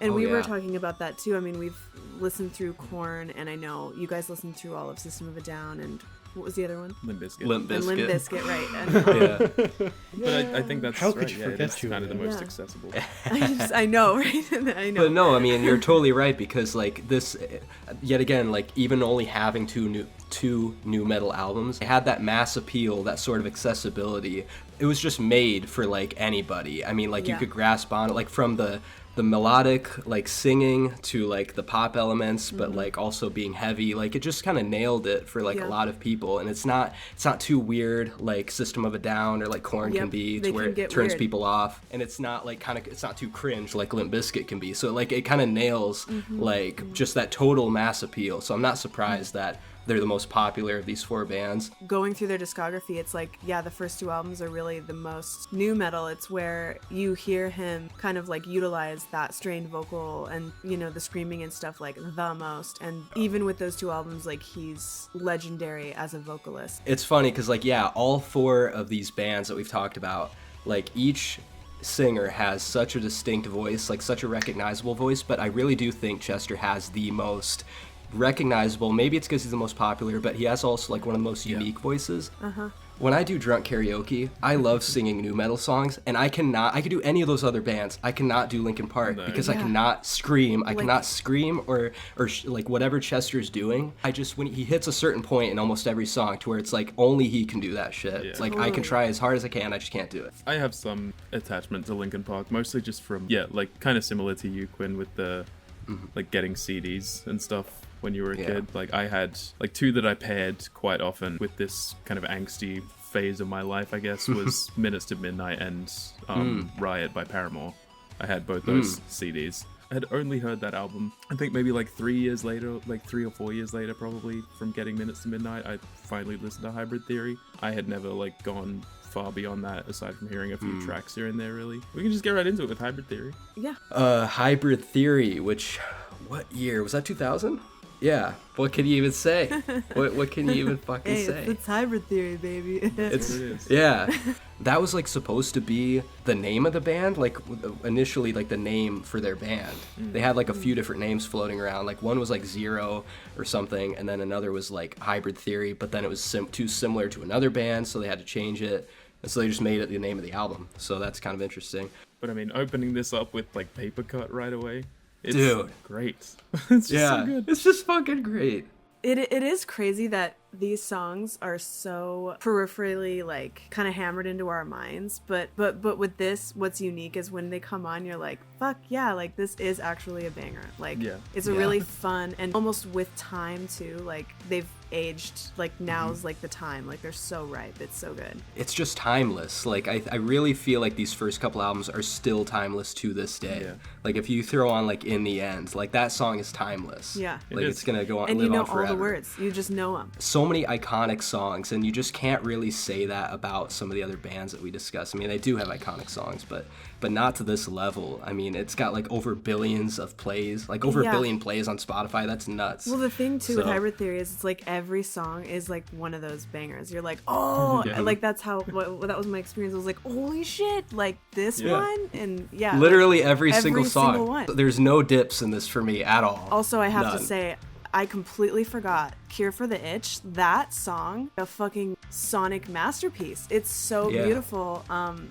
And Oh, we were yeah. talking about that too. I mean, we've listened through Korn, and I know you guys listened through all of System of a Down, and what was the other one? Limp Bizkit. Limp And Limp Bizkit. Bizkit, right? And, But I think that's How could right. you Yeah, forget it's to, kind of the yeah. most Yeah. accessible. I know, right? I know. But no, I mean, you're totally right, because like this, yet again, like even only having two new metal albums, it had that mass appeal, that sort of accessibility. It was just made for like anybody. I mean, like you Yeah. could grasp on it, like from the melodic like singing to like the pop elements, but like also being heavy. Like it just kind of nailed it for like Yeah. a lot of people, and it's not too weird like System of a Down or like Korn can Yep, be, they to where can it get turns weird. people off, and it's not like it's not too cringe like Limp Bizkit can be. So like it kind of nails like just that total mass appeal. So I'm not surprised that they're the most popular of these four bands. Going through their discography, it's like, yeah, the first two albums are really the most new metal. It's where you hear him kind of like utilize that strained vocal and, you know, the screaming and stuff like the most. And even with those two albums, like he's legendary as a vocalist. It's funny because like, yeah, all four of these bands that we've talked about, like each singer has such a distinct voice, like such a recognizable voice, but I really do think Chester has the most recognizable. Maybe it's because he's the most popular, but he has also like one of the most unique voices. When I do drunk karaoke, I love singing new metal songs, and I could do any of those other bands. I cannot do Linkin Park because I Yeah. cannot scream. I Like- cannot scream or like whatever Chester's doing. I just, when he hits a certain point in almost every song to where it's like only he can do that shit. Yeah. It's like I can try as hard as I can, I just can't do it. I have some attachment to Linkin Park, mostly just from, like kind of similar to you, Quinn, with the like getting CDs and stuff when you were a Yeah. kid. Like I had like two that I paired quite often with this kind of angsty phase of my life, I guess, was Minutes to Midnight and Riot by Paramore. I had both those CDs. I had only heard that album, I think maybe like 3 years later, like 3 or 4 years later probably, from getting Minutes to Midnight, I finally listened to Hybrid Theory. I had never like gone far beyond that aside from hearing a few tracks here and there, really. We can just get right into it with Hybrid Theory. Yeah. Hybrid Theory, which, what year? Was that 2000? Yeah. What can you even say? what can you even fucking Hey, say? it's Hybrid Theory, baby. It's what it is. Yeah. That was like supposed to be the name of the band, like initially like the name for their band. They had like a few different names floating around. Like one was like Zero or something, and then another was like Hybrid Theory, but then it was too similar to another band, so they had to change it. And so they just made it the name of the album. So that's kind of interesting. But I mean, opening this up with like Paper Cut right away, it's Dude. great. It's just so good. It's just fucking great. It is crazy that these songs are so peripherally like kind of hammered into our minds, but with this, what's unique is when they come on, you're like, fuck yeah, like this is actually a banger. Like Yeah. it's a really fun and almost with time too. Like they've aged. Like now's like the time. Like they're so ripe. It's so good. It's just timeless. Like I really feel like these first couple albums are still timeless to this day. Yeah. Like if you throw on like In the End, like that song is timeless. Yeah. Like It it's is. gonna go on, And live you know on forever. all the words. You just know them. So many iconic songs, and you just can't really say that about some of the other bands that we discuss. I mean, they do have iconic songs, but not to this level. I mean, it's got like over billions of plays, like over Yeah. a billion plays on Spotify. That's nuts. Well, the thing too with So- Hybrid Theory is it's like every song is like one of those bangers. You're like, oh, Yeah. like that's how that was my experience. I was like, holy shit, like this Yeah. one, and yeah, Literally every single every song. single one. There's no dips in this for me at all. Also, I have None. to say, I completely forgot Cure for the Itch. That song, a fucking sonic masterpiece. It's so Yeah. beautiful.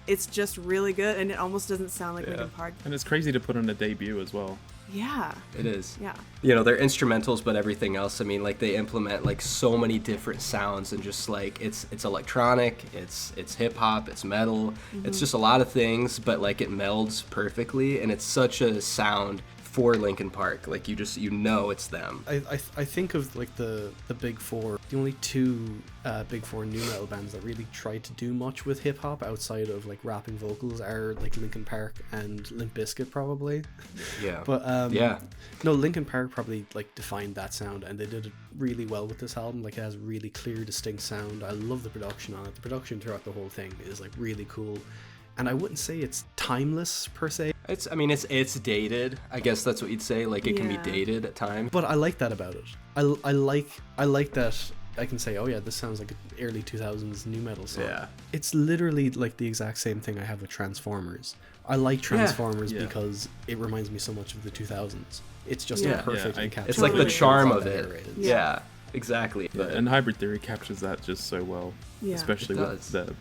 It's just really good, and it almost doesn't sound like Linkin Park. And it's crazy to put on a debut as well. Yeah, It is. yeah. You know, they're instrumentals, but everything else, I mean, like they implement like so many different sounds, and just like it's electronic, it's hip hop, it's metal, it's just a lot of things, but like it melds perfectly, and it's such a sound for Linkin Park. Like you know it's them. I think of like the big four, the only two big four new metal bands that really tried to do much with hip hop outside of like rapping vocals are like Linkin Park and Limp Bizkit probably. Yeah. But yeah. no, Linkin Park probably like defined that sound, and they did it really well with this album. Like it has really clear, distinct sound. I love the production on it. The production throughout the whole thing is like really cool. And I wouldn't say it's timeless per se, It's dated. I guess that's what you'd say. Like it can Yeah. be dated at times. but I like that about it. I like that I can say, oh yeah, this sounds like an early 2000s new metal song. Yeah. It's literally like the exact same thing I have with Transformers. I like Transformers because it reminds me so much of the 2000s. It's just a perfect encapsulation. It's like the charm of it. it. Yeah, exactly. Yeah, and Hybrid Theory captures that just so well, especially it with the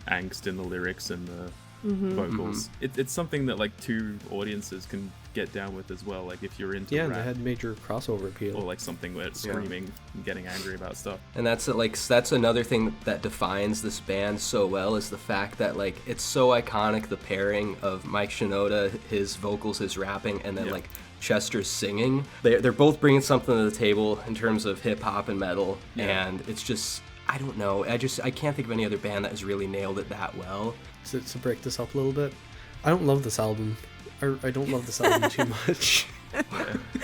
angst in the lyrics and the Mm-hmm. vocals. It's something that like two audiences can get down with as well. Like if you're into and rap, they had major crossover appeal, or like something where it's screaming and getting angry about stuff. And that's another thing that defines this band so well, is the fact that like it's so iconic, the pairing of Mike Shinoda, his vocals, his rapping, and then like Chester's singing. They're both bringing something to the table in terms of hip hop and metal, and it's just, I don't know, I can't think of any other band that has really nailed it that well. So to break this up a little bit, I don't love this album. I don't love this album too much.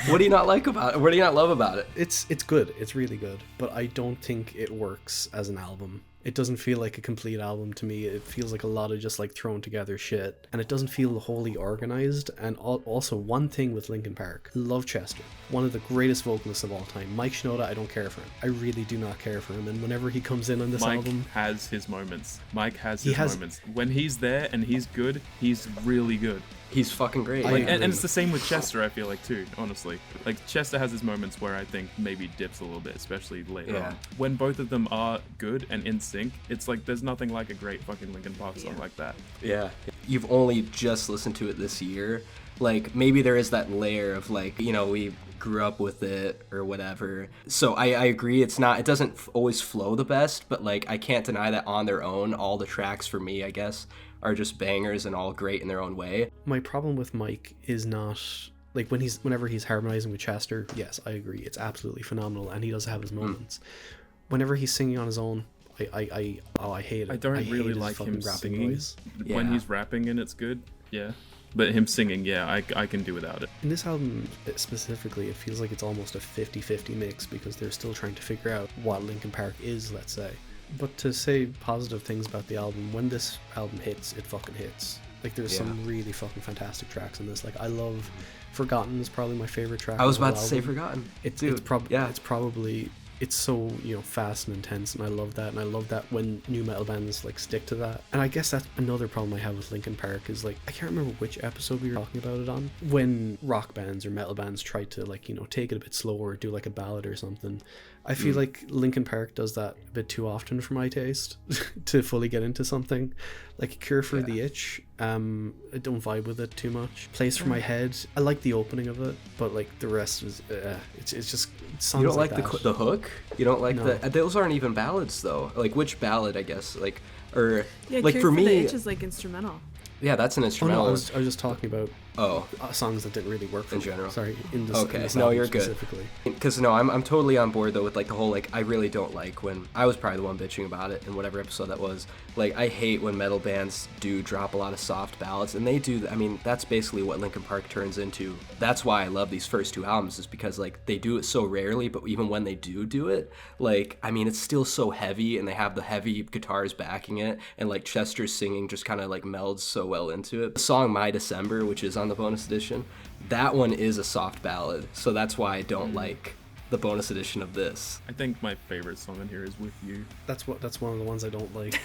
What do you not like about it? What do you not love about it? It's good. It's really good. But I don't think it works as an album. It doesn't feel like a complete album to me. It feels like a lot of just like thrown together shit. And it doesn't feel wholly organized. And also one thing with Linkin Park, love Chester. One of the greatest vocalists of all time. Mike Shinoda, I don't care for him. I really do not care for him. And whenever he comes in on this album... Mike has his moments. Moments. When he's there and he's good, he's really good. He's fucking great. And it's the same with Chester, I feel like, too, honestly. Like, Chester has his moments where I think maybe dips a little bit, especially later on. When both of them are good and in sync, it's like there's nothing like a great fucking Linkin Park song like that. Yeah. You've only just listened to it this year. Like, maybe there is that layer of, like, you know, we grew up with it or whatever. So I agree, it doesn't always flow the best, but, like, I can't deny that on their own, all the tracks for me, I guess, are just bangers and all great in their own way. My problem with Mike is not like whenever he's harmonizing with Chester. Yes, I agree, it's absolutely phenomenal, and he does have his moments. Whenever he's singing on his own, I hate it. I don't really like him singing. When he's rapping and it's good, but him singing, I can do without it. In this album specifically, it feels like it's almost a 50-50 mix, because they're still trying to figure out what Linkin Park is, let's say. But to say positive things about the album, when this album hits, it fucking hits. Like, there's some really fucking fantastic tracks in this. Like, I love Forgotten is probably my favorite track. I was about to say Forgotten. It's probably, it's so, you know, fast and intense, and I love that. And I love that when new metal bands like stick to that. And I guess that's another problem I have with Linkin Park, is like, I can't remember which episode we were talking about it on, when rock bands or metal bands try to, like, you know, take it a bit slower, do like a ballad or something. I feel like Linkin Park does that a bit too often for my taste to fully get into something. Like Cure for the Itch, I don't vibe with it too much. Place for My Head, I like the opening of it, but like the rest is, it's just songs. You don't like that. the hook? You don't like those aren't even ballads though. Like, which ballad, I guess, like, or like Cure for me, the Itch is like instrumental. Yeah, that's an instrumental. I was just talking about songs that didn't really work for in me. general. Sorry, in this no, album you're specifically. Good. Because I'm totally on board though with like the whole, like, I really don't like when I was probably the one bitching about it in whatever episode that was. Like, I hate when metal bands do drop a lot of soft ballads, and they do. I mean, that's basically what Linkin Park turns into. That's why I love these first two albums, is because like they do it so rarely, but even when they do it, like, I mean, it's still so heavy, and they have the heavy guitars backing it, and like Chester's singing just kind of like melds so well into it. The song My December, which is on the bonus edition, that one is a soft ballad, so that's why I don't like the bonus edition of this. I think my favorite song in here is With You. That's one of the ones I don't like.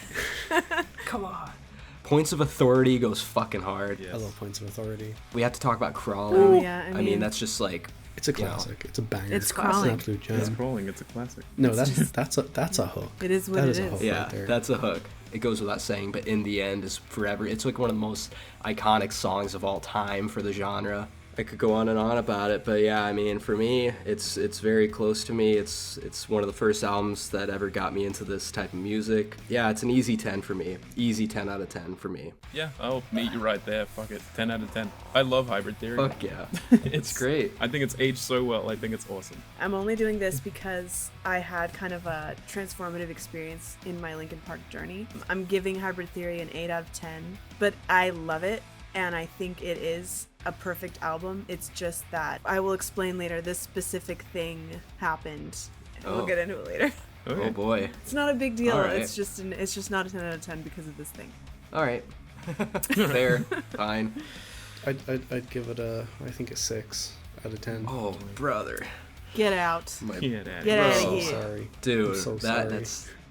Come on. Points of Authority goes fucking hard. Yes. I love Points of Authority. We have to talk about Crawling. Oh yeah, I mean that's just like, it's a classic. It's a banger. It's Crawling. An absolute gem. It's Crawling. It's a classic. No, that's a hook. It is what that it is. A is. hook yeah, right there. that's a hook. It goes without saying, but In the End is forever. It's like one of the most iconic songs of all time for the genre. I could go on and on about it, but yeah, I mean, for me, it's very close to me. It's one of the first albums that ever got me into this type of music. Yeah, it's an easy 10 for me. Easy 10 out of 10 for me. Yeah, I'll meet you right there. Fuck it. 10 out of 10. I love Hybrid Theory. Fuck yeah. It's great. I think it's aged so well. I think it's awesome. I'm only doing this because I had kind of a transformative experience in my Linkin Park journey. I'm giving Hybrid Theory an 8 out of 10, but I love it, and I think it is a perfect album. It's just that I will explain later, this specific thing happened, and we'll get into it later. Okay. Oh boy. It's not a big deal. All right. It's just not a 10 out of 10 because of this thing. All right. Fair. Fine. I'd give it I think a 6 out of 10. Oh, brother. Get out. Yeah, Daddy. Get out so of here. sorry. Dude, I'm so sorry.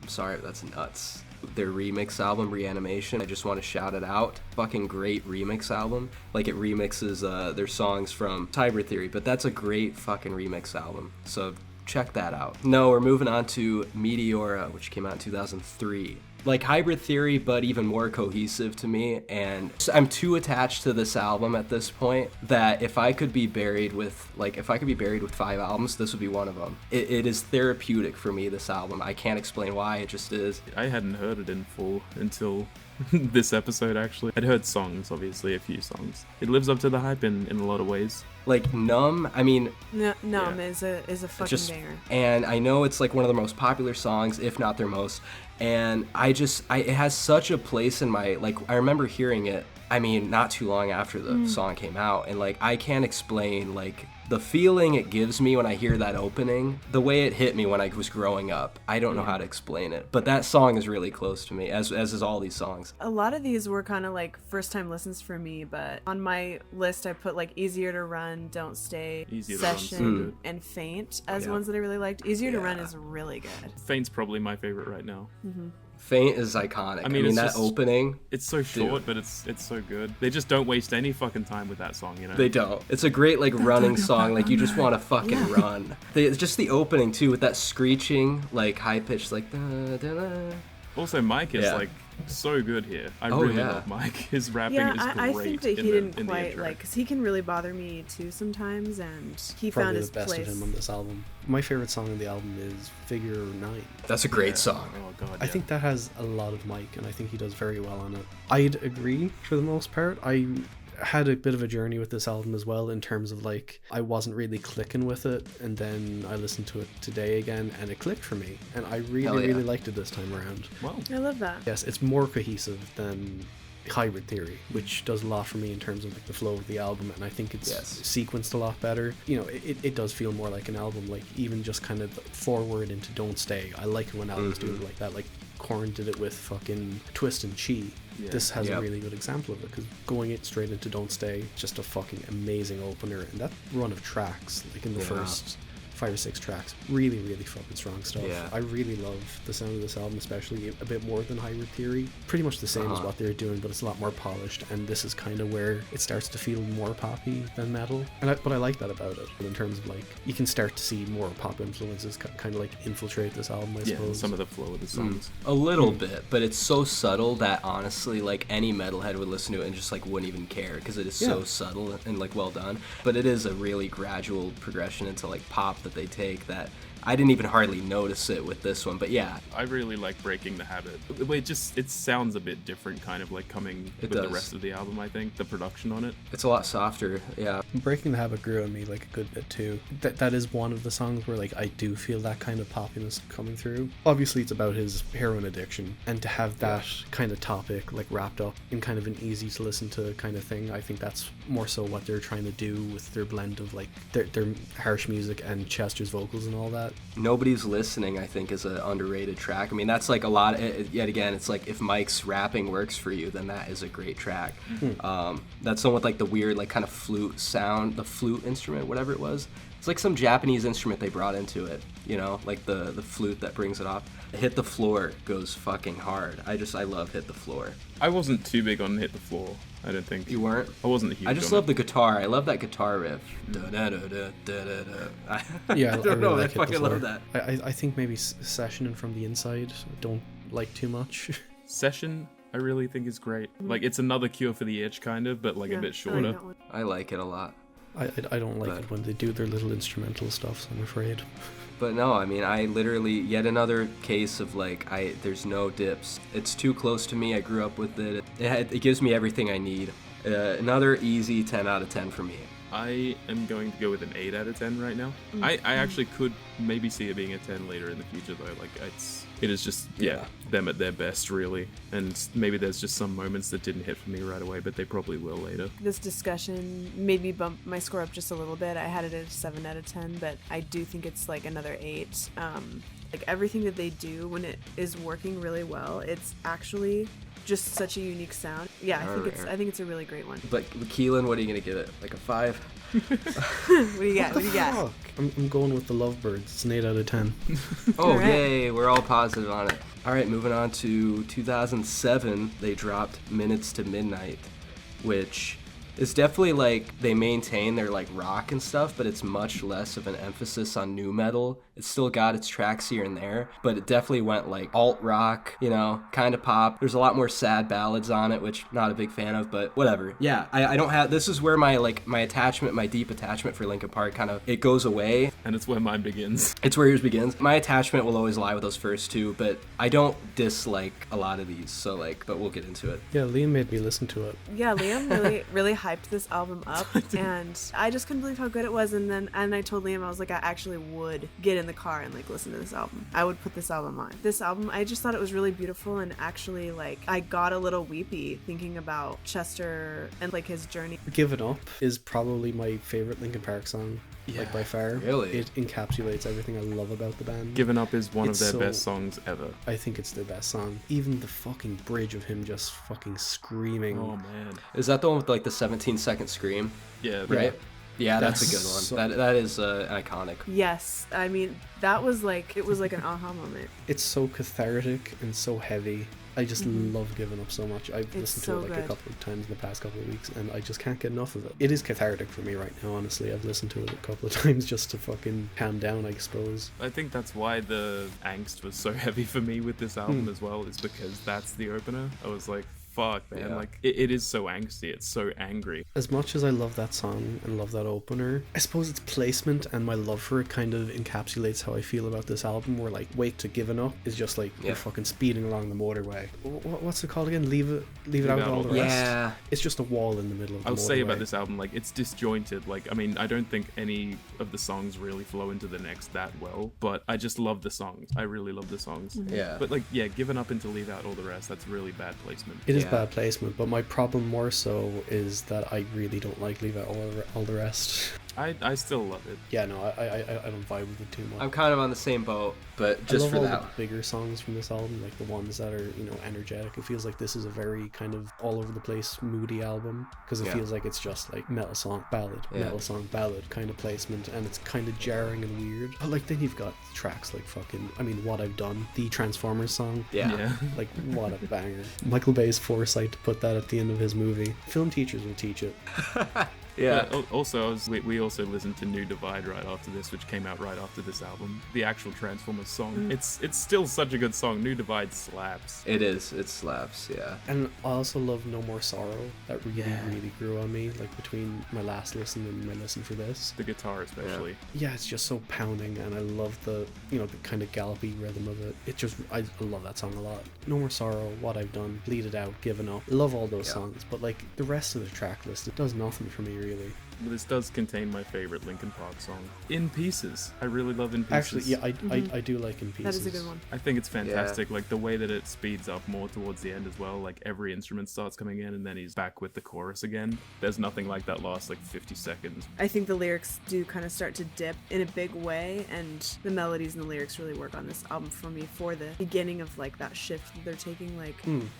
I'm sorry, but that's nuts. Their remix album, Reanimation, I just want to shout it out. Fucking great remix album. Like, it remixes their songs from Hybrid Theory, but that's a great fucking remix album. So check that out. No, we're moving on to Meteora, which came out in 2003. Like Hybrid Theory, but even more cohesive to me, and I'm too attached to this album at this point that if I could be buried with 5 albums, this would be one of them. It is therapeutic for me, this album. I can't explain why, it just is. I hadn't heard it in full until this episode, actually. I'd heard songs, obviously, a few songs. It lives up to the hype in a lot of ways. Like Numb, I mean, Numb is a fucking banger. And I know it's like one of the most popular songs, if not their most. And it has such a place in my, like, I remember hearing it, I mean, not too long after the song came out. And like, I can't explain, like, the feeling it gives me when I hear that opening, the way it hit me when I was growing up. I don't know how to explain it, but that song is really close to me, as is all these songs. A lot of these were kind of like first time listens for me, but on my list I put like Easier to Run, Don't Stay, Session, and Faint as ones that I really liked. Easier to Run is really good. Faint's probably my favorite right now. Faint is iconic. I mean that just, opening. It's so short, but it's so good. They just don't waste any fucking time with that song, you know? They don't. It's a great like running song. Like you just want to fucking run. It's just the opening too, with that screeching, like high pitched, like. Da, da, da. Also, Mike is like so good here. I really love Mike. His rapping is great. I think that he didn't quite like, because he can really bother me too sometimes, and he Probably found his the best place. of him on this album. My favorite song on the album is Figure 9. That's a great song. Oh god. I think that has a lot of Mike, and I think he does very well on it. I'd agree for the most part. I had a bit of a journey with this album as well, in terms of like I wasn't really clicking with it, and then I listened to it today again and it clicked for me, and I really liked it this time around. Wow. I love that. Yes, it's more cohesive than Hybrid Theory, which does a lot for me in terms of like the flow of the album, and I think it's sequenced a lot better. You know, it does feel more like an album, like even just kind of forward into Don't Stay. I like it when albums do it like that. Like Korn did it with fucking Twist and Chi. This has a really good example of it, because going it straight into Don't Stay, just a fucking amazing opener, and that run of tracks, like in the first 5 or 6 tracks, really fucking strong stuff. I really love the sound of this album, especially a bit more than Hybrid Theory. Pretty much the same as what they're doing, but it's a lot more polished, and this is kind of where it starts to feel more poppy than metal. But I like that about it, in terms of like, you can start to see more pop influences kind of like infiltrate this album, I suppose. Some of the flow of the songs. A little bit, but it's so subtle that honestly, like, any metalhead would listen to it and just like wouldn't even care, because it is so subtle and like well done. But it is a really gradual progression into like pop that they take that I didn't even hardly notice it with this one, but yeah. I really like Breaking the Habit. It sounds a bit different, kind of like coming with the rest of the album, I think. The production on it. It's a lot softer, yeah. Breaking the Habit grew on me like a good bit too. That is one of the songs where like I do feel that kind of poppiness coming through. Obviously it's about his heroin addiction, and to have that kind of topic like wrapped up in kind of an easy to listen to kind of thing, I think that's more so what they're trying to do with their blend of like their harsh music and Chester's vocals and all that. Nobody's Listening, I think, is an underrated track. I mean, that's like a lot, yet again, it's like if Mike's rapping works for you, then that is a great track. That's the one with like the weird like kind of flute sound, the flute instrument, whatever it was. It's like some Japanese instrument they brought into it, you know, like the flute that brings it off. Hit the Floor goes fucking hard. I love Hit the Floor. I wasn't too big on Hit the Floor, I don't think. You weren't? I wasn't a huge I just love the guitar. I love that guitar riff. Yeah, I don't know. really I like fucking love that. I think maybe Session and From the Inside don't like too much. Session, I really think is great. Like, it's another Cure for the Itch, kind of, but like a bit shorter. I like it a lot. I don't like it when they do their little instrumental stuff, so I'm afraid. But no, I mean, I literally, yet another case of like, there's no dips. It's too close to me. I grew up with it. It gives me everything I need. Another easy 10 out of 10 for me. I am going to go with an 8 out of 10 right now. I actually could maybe see it being a 10 later in the future, though. Like, it is just, them at their best, really. And maybe there's just some moments that didn't hit for me right away, but they probably will later. This discussion made me bump my score up just a little bit. I had it at a 7 out of 10, but I do think it's like another 8. Like, everything that they do when it is working really well, it's actually just such a unique sound. Yeah, I think it's a really great one. But Keelan, what are you gonna give it? Like a 5? What do you got? What do you got? Fuck. I'm going with the Lovebirds. It's an 8 out of 10. Oh, Alright. yay, we're all positive on it. All right, moving on to 2007, they dropped Minutes to Midnight, which is definitely like, they maintain their like rock and stuff, but it's much less of an emphasis on nu metal. It's still got its tracks here and there, but it definitely went like alt rock, you know, kind of pop. There's a lot more sad ballads on it, which not a big fan of, but whatever. Yeah, I don't have, this is where my attachment, my deep attachment for Linkin Park kind of, it goes away. And it's where mine begins. It's where yours begins. My attachment will always lie with those first two, but I don't dislike a lot of these, so like, but we'll get into it. Yeah, Liam made me listen to it. Yeah, Liam really hyped this album up, and I just couldn't believe how good it was. And I told Liam, I was like, I actually would get in the car and like listen to this album. I would put this album on. This album, I just thought it was really beautiful, and actually like I got a little weepy thinking about Chester and like his journey. Give It Up is probably my favorite Linkin Park song, like by far. Really? It encapsulates everything I love about the band. Given Up is one It's of their so- best songs ever. I think it's their best song. Even the fucking bridge of him just fucking screaming. Oh man. Is that the one with like the 17-second scream? Yeah, Right? Yeah, that's a good That's one. That is iconic. Yes, I mean that was like, it was like an aha moment. It's so cathartic and so heavy. I just love Giving Up so much. I've listened to so it like good. a couple of times in the past couple of weeks, and I just can't get enough of it. It is cathartic for me right now, honestly. I've listened to it a couple of times just to fucking calm down, I suppose. I think that's why the angst was so heavy for me with this album as well, is because that's the opener. I was like, fuck, man. Yeah. Like, it is so angsty. It's so angry. As much as I love that song and love that opener, I suppose its placement and my love for it kind of encapsulates how I feel about this album, where like Wake to Giving Up is just like Yeah. you're fucking speeding along the motorway. What's it called again? Leave it out with all the rest. Yeah. It's just a wall in the middle of the I'll say about motorway. this album, like, it's disjointed. Like, I mean, I don't think any of the songs really flow into the next that well, but I just love the songs. I really love the songs. Yeah. But, like, yeah, Giving Up and To Leave Out All the Rest, that's really bad placement. It is Yeah. bad placement, but my problem more so is that I really don't like Leave Out all the rest. I still love it. Yeah, no, I don't vibe with it too much. I'm kind of on the same boat, but just I love for all that. the bigger songs from this album, like the ones that are, you know, energetic. It feels like this is a very kind of all over the place, moody album, because it Yeah. feels like it's just like metal song, ballad, Yeah. metal song, ballad kind of placement, and it's kind of jarring and weird. But like then you've got tracks like fucking, I mean, What I've Done, the Transformers song. Yeah. Like, what a banger. Michael Bay's foresight to put that at the end of his movie. Film teachers will teach it. Yeah. Also, we also listened to New Divide right after this, which came out right after this album. The actual Transformers song. It's still such a good song. New Divide slaps. It is. It slaps. Yeah. And I also love No More Sorrow. That really, Yeah. really grew on me, like between my last listen and my listen for this. The guitar especially. Yeah, it's just so pounding, and I love the, you know, the kind of gallopy rhythm of it. It just, I love that song a lot. No More Sorrow, What I've Done, Bleed It Out, Given Up. I love all those Yeah. songs, but like the rest of the track list, it does nothing for me really. This does contain my favorite Linkin Park song, In Pieces. I really love In Pieces. Actually, yeah, I do like In Pieces. That is a good one. I think it's fantastic. Like the way that it speeds up more towards the end as well. Like every instrument starts coming in and then he's back with the chorus again. There's nothing like that last like 50 seconds. I think the lyrics do kind of start to dip in a big way, and the melodies and the lyrics really work on this album for me for the beginning of like that shift that they're taking. Like,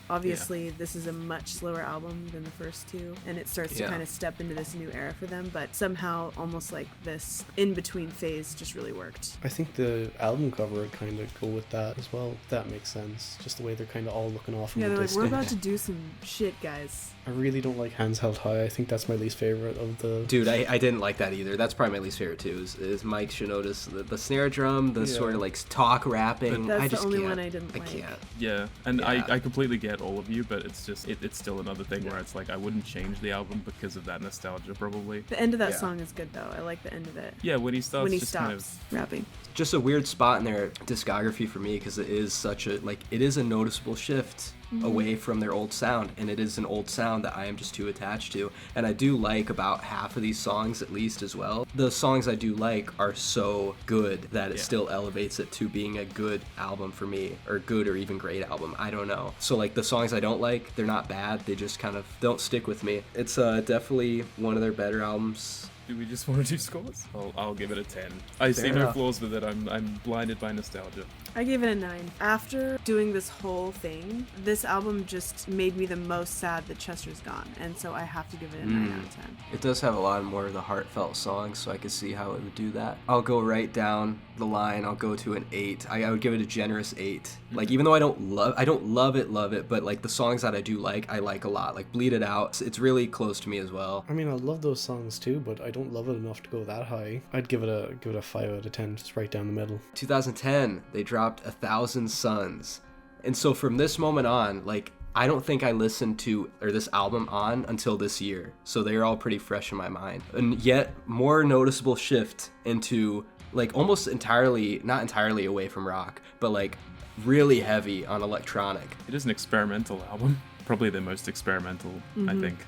obviously, this is a much slower album than the first two, and it starts to Yeah. kind of step into this new era for them, but somehow almost like this in between phase just really worked. I think the album cover would kind of go with that as well. If that makes sense. Just the way they're kind of all looking off in Yeah, the they're like, we're distance. about to do some shit, guys. I really don't like Hands Held High. I think that's my least favorite of the... Dude, I didn't like that either. That's probably my least favorite too. Is Mike Shinoda's the snare drum, the sort of like talk rapping. That's I the just only can't. one I didn't like. can't. Yeah, and Yeah. I completely get all of you, but it's just it's still another thing where it's like I wouldn't change the album because of that nostalgia probably. The end of that Yeah. song is good though. I like the end of it. Yeah, when he starts When he just stops kind of rapping. Just a weird spot in their discography for me because it is such a it is a noticeable shift away from their old sound, and it is an old sound that I am just too attached to. And I do like about half of these songs at least as well. The songs I do like are so good that it still elevates it to being a good album for me, or good or even great album. I don't know. So like the songs I don't like, they're not bad, they just kind of don't stick with me. It's definitely one of their better albums Do we just want to do scores? I'll give it a 10. I see no enough. flaws with it. I'm blinded by nostalgia. I gave it a 9. After doing this whole thing, this album just made me the most sad that Chester's gone, and so I have to give it a 9 out of 10. It does have a lot more of the heartfelt songs, so I could see how it would do that. I'll go right down the line. I'll go to an 8. I would give it a generous 8. Like, even though I don't love it, but like the songs that I do like, I like a lot. Like Bleed It Out, it's really close to me as well. I mean, I love those songs too, but I don't love it enough to go that high. I'd give it a 5 out of 10, just right down the middle. 2010, they dropped 1,000 Suns. And so from this moment on, like, I don't think I listened to this album on until this year. So they're all pretty fresh in my mind. And yet more noticeable shift into like almost entirely, not entirely away from rock, but like really heavy on electronic. It is an experimental album. Probably the most experimental, I think.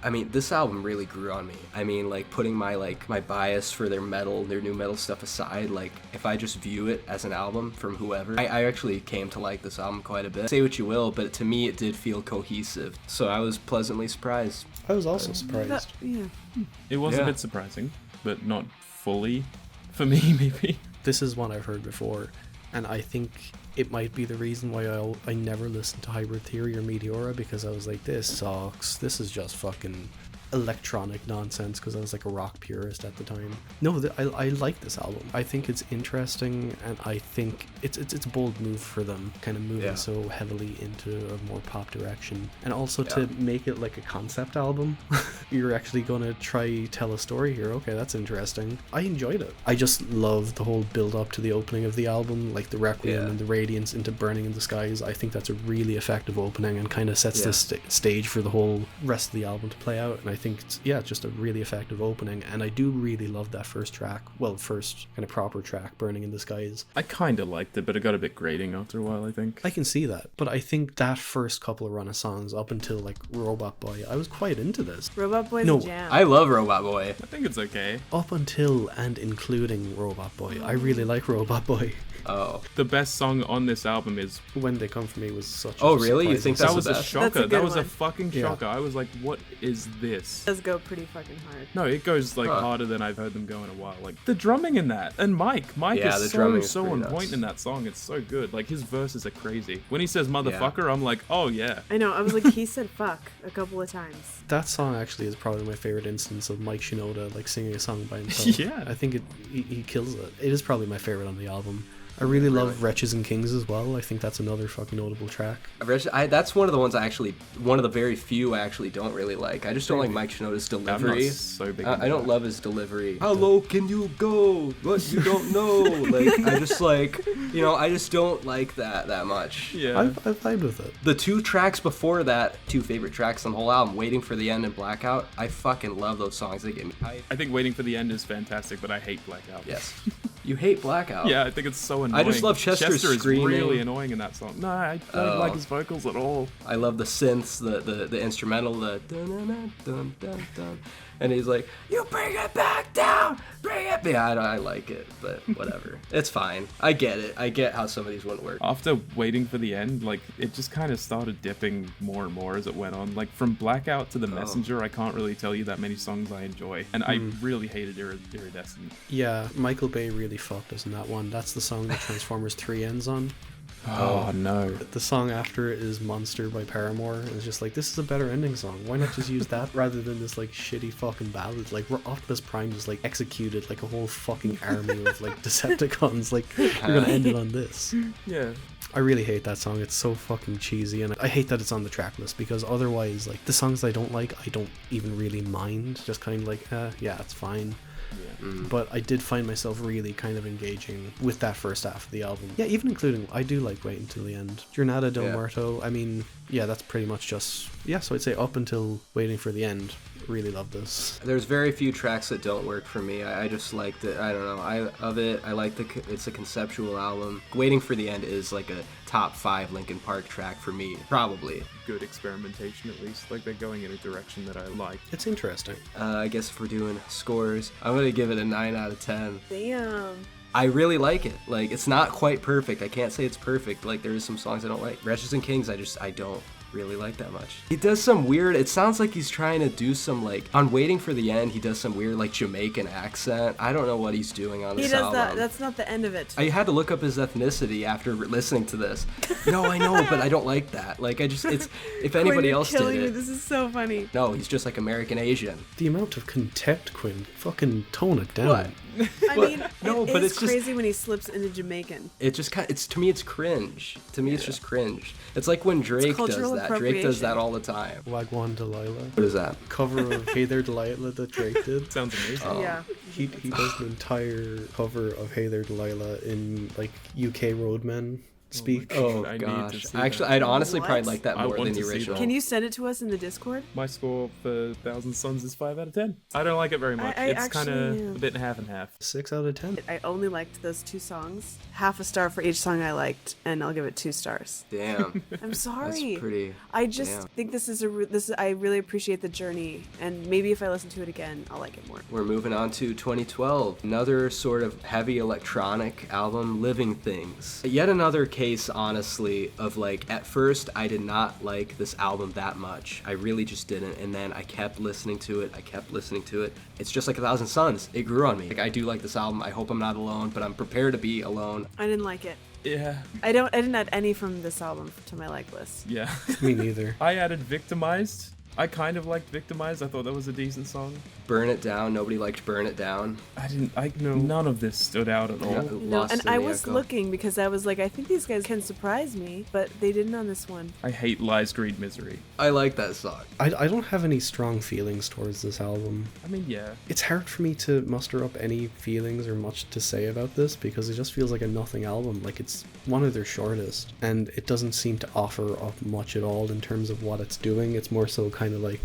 I mean, this album really grew on me. I mean, like, putting my bias for their new metal stuff aside, like, if I just view it as an album from whoever, I actually came to like this album quite a bit. Say what you will, but to me it did feel cohesive. So I was pleasantly surprised. I was also surprised. It was a Yeah. bit surprising, but not fully for me, maybe. This is one I've heard before, and I think it might be the reason why I never listened to Hybrid Theory or Meteora, because I was like, this sucks. This is just fucking electronic nonsense, because I was like a rock purist at the time. No, I like this album. I think it's interesting, and I think it's a bold move for them, kind of moving so heavily into a more pop direction, and also to make it like a concept album. You're actually gonna try tell a story here. Okay, that's interesting. I enjoyed it. I just love the whole build up to the opening of the album, like the Requiem and the Radiance into Burning in the Skies. I think that's a really effective opening and kind of sets the stage for the whole rest of the album to play out. And I think it's just a really effective opening, and I do really love that first track. Well, first kind of proper track, Burning in the Skies. I kind of liked it, but it got a bit grating after a while, I think. I can see that, but I think that first couple of run of songs up until like Robot Boy, I was quite into this. Robot Boy's No, a jam. I love Robot Boy. I think it's okay. Up until and including Robot Boy, I really like Robot Boy. Oh. The best song on this album is... When They Come For Me was such Oh, a really? You surprising think song. that's That was the a best? shocker. That's a That good was a one. fucking Yeah. shocker. I was like, what is this? It does go pretty fucking hard. No, it goes like harder than I've heard them go in a while. Like the drumming in that, and Mike Yeah, the is drumming is so pretty on nuts. point in that song. It's so good. Like his verses are crazy. When he says motherfucker, I'm like, oh yeah. I know, I was like, he said fuck a couple of times. That song actually is probably my favorite instance of Mike Shinoda like singing a song by himself. Yeah. I think he kills it. It is probably my favorite on the album. I really love Wretches and Kings as well. I think that's another fucking notable track. That's one of the ones one of the very few I actually don't really like. I just don't like Mike Shinoda's delivery. so big. I don't love his delivery. How low can you go? What you don't know? Like, I just like, I just don't like that much. Yeah. I vibe with it. The two tracks before that, two favorite tracks on the whole album, Waiting for the End and Blackout, I fucking love those songs. They get me hyped. I think Waiting for the End is fantastic, but I hate Blackout. Yes. You hate Blackout. Yeah, I think it's so annoying. I just love Chester screaming. is really annoying in that song. No, I don't like his vocals at all. I love the synths, the instrumental, the dun dun dun dun dun, and he's like, "You bring it back down, bring it." Yeah, I like it, but whatever. It's fine. I get it. I get how some of these wouldn't work. After Waiting for the End, like it just kind of started dipping more and more as it went on. Like from Blackout to The Messenger, I can't really tell you that many songs I enjoy, and I really hated Iridescent. Yeah, Michael Bay really fucked us in that one. That's the song that Transformers 3 ends on. Oh no. The song after it is Monster by Paramore. And it's just like, this is a better ending song. Why not just use that rather than this like shitty fucking ballad? Like Optimus Prime just like executed like a whole fucking army of like Decepticons. Like, you're gonna end it on this. Yeah. I really hate that song. It's so fucking cheesy, and I hate that it's on the track list, because otherwise, like, the songs I don't like, I don't even really mind. Just kind of like, yeah, it's fine. But I did find myself really kind of engaging with that first half of the album. Yeah, even including, I do like Wait Until the End. Jornada del Muerto, I mean, yeah, that's pretty much just, so I'd say up until Waiting for the End, really love this. There's very few tracks that don't work for me. I just liked it. I don't know. I like it's a conceptual album. Waiting for the End is like a top 5 Linkin Park track for me, probably. Good experimentation, at least. Like they're going in a direction that I like. It's interesting. I guess if we're doing scores, I'm gonna give it a 9 out of 10. Damn. I really like it. Like, it's not quite perfect. I can't say it's perfect. Like, there's some songs I don't like. Wretches and Kings, I don't. really like that much. He does some weird, it sounds like he's trying to do some like, on Waiting for the End, he does some weird like Jamaican accent. I don't know what he's doing on He this does album. that. That's not the end of it. I had to look up his ethnicity after listening to this. No, I know, but I don't like that. Like, it's, if anybody Quinn, else you're did killing me. it. This is so funny. No, he's just like American Asian. The amount of contempt, Quinn. Fucking tone it down. What? I mean, no, but it's it's just- crazy when he slips into Jamaican. It just kind of, it's, to me, it's cringe. To me, it's just cringe. It's like when Drake does cultural that. Drake does that appropriation. all the time. Wagwan Delilah. What is that? Cover of Hey There Delilah that Drake did. Sounds amazing. Yeah. He does an entire cover of Hey There Delilah in like UK roadmen speak. Oh, I need to gosh. see Actually, that. I'd honestly What? probably like that I more want than the to see original. that. Can you send it to us in the Discord? My score for Thousand Suns is 5 out of 10. I don't like it very much. I It's kind of actually- a bit half and half. 6 out of 10. I only liked those 2 songs. Half a star for each song I liked, and I'll give it 2 stars. Damn. I'm sorry. That's pretty. I just damn. think this is I really appreciate the journey, and maybe if I listen to it again, I'll like it more. We're moving on to 2012. Another sort of heavy electronic album, Living Things. Yet another case, honestly, of like, at first I did not like this album that much. I really just didn't. And then I kept listening to it. It's just like A Thousand Suns. It grew on me. Like, I do like this album. I hope I'm not alone, but I'm prepared to be alone. I didn't like it. Yeah. I didn't add any from this album to my like list. Yeah. Me neither. I added Victimized. I kind of liked Victimized. I thought that was a decent song. Burn It Down. Nobody liked Burn It Down. None of this stood out at all. Yeah. No, Lost and in I the was echo. looking because I was like, I think these guys can surprise me, but they didn't on this one. I hate Lies, Greed, Misery. I like that song. I don't have any strong feelings towards this album. I mean, yeah. It's hard for me to muster up any feelings or much to say about this because it just feels like a nothing album. Like, it's one of their shortest, and it doesn't seem to offer up much at all in terms of what it's doing. It's more so kind of like,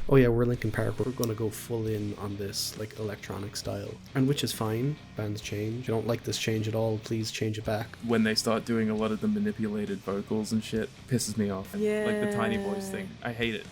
oh yeah, we're Linkin Park, we're going to go full in on this like electronic style, and which is fine. Bands change. If you don't like this change at all, please change it back. When they start doing a lot of the manipulated vocals and shit, pisses me off. Like the tiny voice thing. I hate it.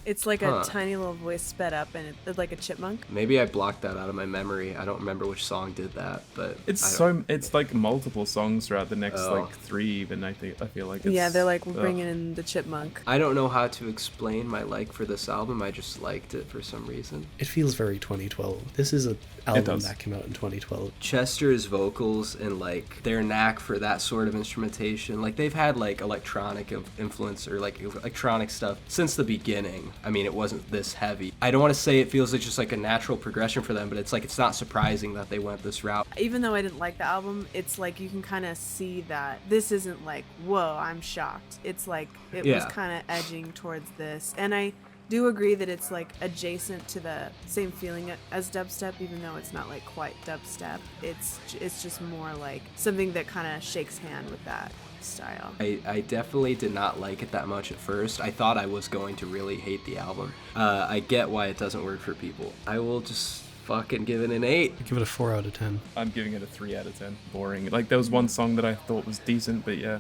It's like Huh. a tiny little voice sped up, and it's like a chipmunk. Maybe I blocked that out of my memory. I don't remember which song did that, but It's like multiple songs throughout the next Oh. like 3 even. I feel like it's, Yeah, they're like, we're ugh. bringing in the chipmunk. I don't know how to explain my like for this album. I just liked it for some reason. It feels very 2012. This is an album does. that came out in 2012. Chester's vocals and like their knack for that sort of instrumentation, like they've had like electronic influence or like electronic stuff since the beginning. I mean, it wasn't this heavy. I don't want to say it feels like just like a natural progression for them, but it's like it's not surprising that they went this route. Even though I didn't like the album, it's like you can kind of see that this isn't like, whoa, I'm shocked. It's like it was Yeah. kind of edging towards this, and I do agree that it's like adjacent to the same feeling as dubstep, even though it's not like quite dubstep. It's just more like something that kind of shakes hand with that style. I definitely did not like it that much at first. I thought I was going to really hate the album. I get why it doesn't work for people. I will just fucking give it an 8. I give it a 4 out of 10. I'm giving it a 3 out of 10. Boring. Like there was one song that I thought was decent, but yeah,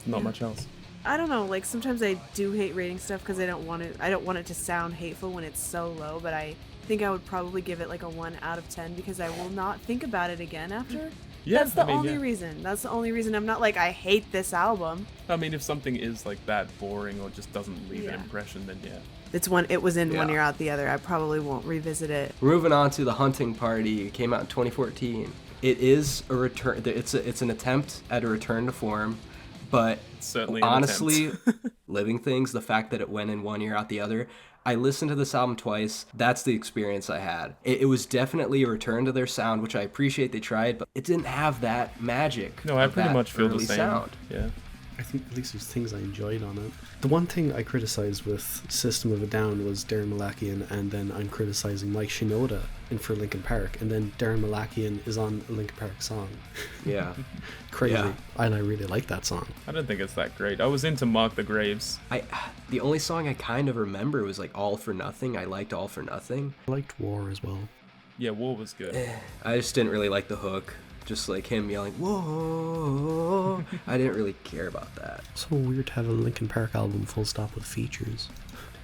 not much else. I don't know, like sometimes I do hate rating stuff because I don't want it to sound hateful when it's so low, but I think I would probably give it like a 1 out of 10 because I will not think about it again after. Yeah, That's the I mean, only yeah. reason. That's the only reason. I'm not like I hate this album. I mean, if something is like that boring or just doesn't leave Yeah. an impression, then yeah. It was in one Yeah. ear out the other. I probably won't revisit it. We're moving on to The Hunting Party. It came out in 2014. It is a return. It's an attempt at a return to form, but Certainly an honestly, attempt. Living Things, the fact that it went in one ear out the other. I listened to this album twice. That's the experience I had. It was definitely a return to their sound, which I appreciate they tried, but it didn't have that magic. No, I of pretty that much feel the early same. sound. Yeah. I think at least there's things I enjoyed on it. The one thing I criticized with System of a Down was Darren Malakian, and then I'm criticizing Mike Shinoda for Linkin Park, and then Darren Malakian is on a Linkin Park song. Yeah. Crazy. Yeah. And I really like that song. I don't think it's that great. I was into Mark the Graves. The only song I kind of remember was like All for Nothing. I liked All for Nothing. I liked War as well. Yeah, War was good. I just didn't really like the hook. just like him yelling, whoa. I didn't really care about that. So weird to have a Linkin Park album full stop with features.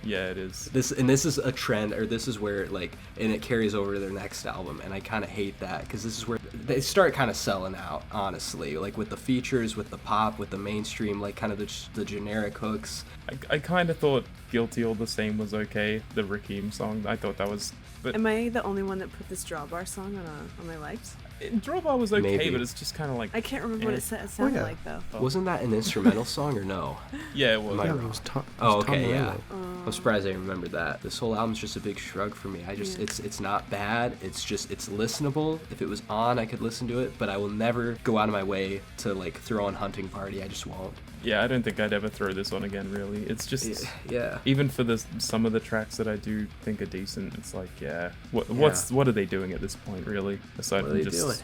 Yeah, it is. This is a trend, or this is where like, and it carries over to their next album, and I kind of hate that because this is where they start kind of selling out, honestly, like with the features, with the pop, with the mainstream, like kind of the generic hooks. I kind of thought Guilty All the Same was okay, the Rakim song. I thought that was... But Am I the only one that put this Drawbar song on my likes? Drawbar was okay, Maybe. but it's just kind of like... I can't remember what it sounded like though. Wasn't that an instrumental song or no? Yeah, it was. Am I Yeah, wrong? it was Tom Okay, yeah. Morello. I'm surprised I remembered that. This whole album's just a big shrug for me. It's not bad. It's listenable. If it was on, I could listen to it, but I will never go out of my way to like throw on Hunting Party. I just won't. Yeah, I don't think I'd ever throw this on again, really. It's just... Yeah. Even for some of the tracks that I do think are decent, it's like, yeah. What are they doing at this point, really? Aside What are from they just doing?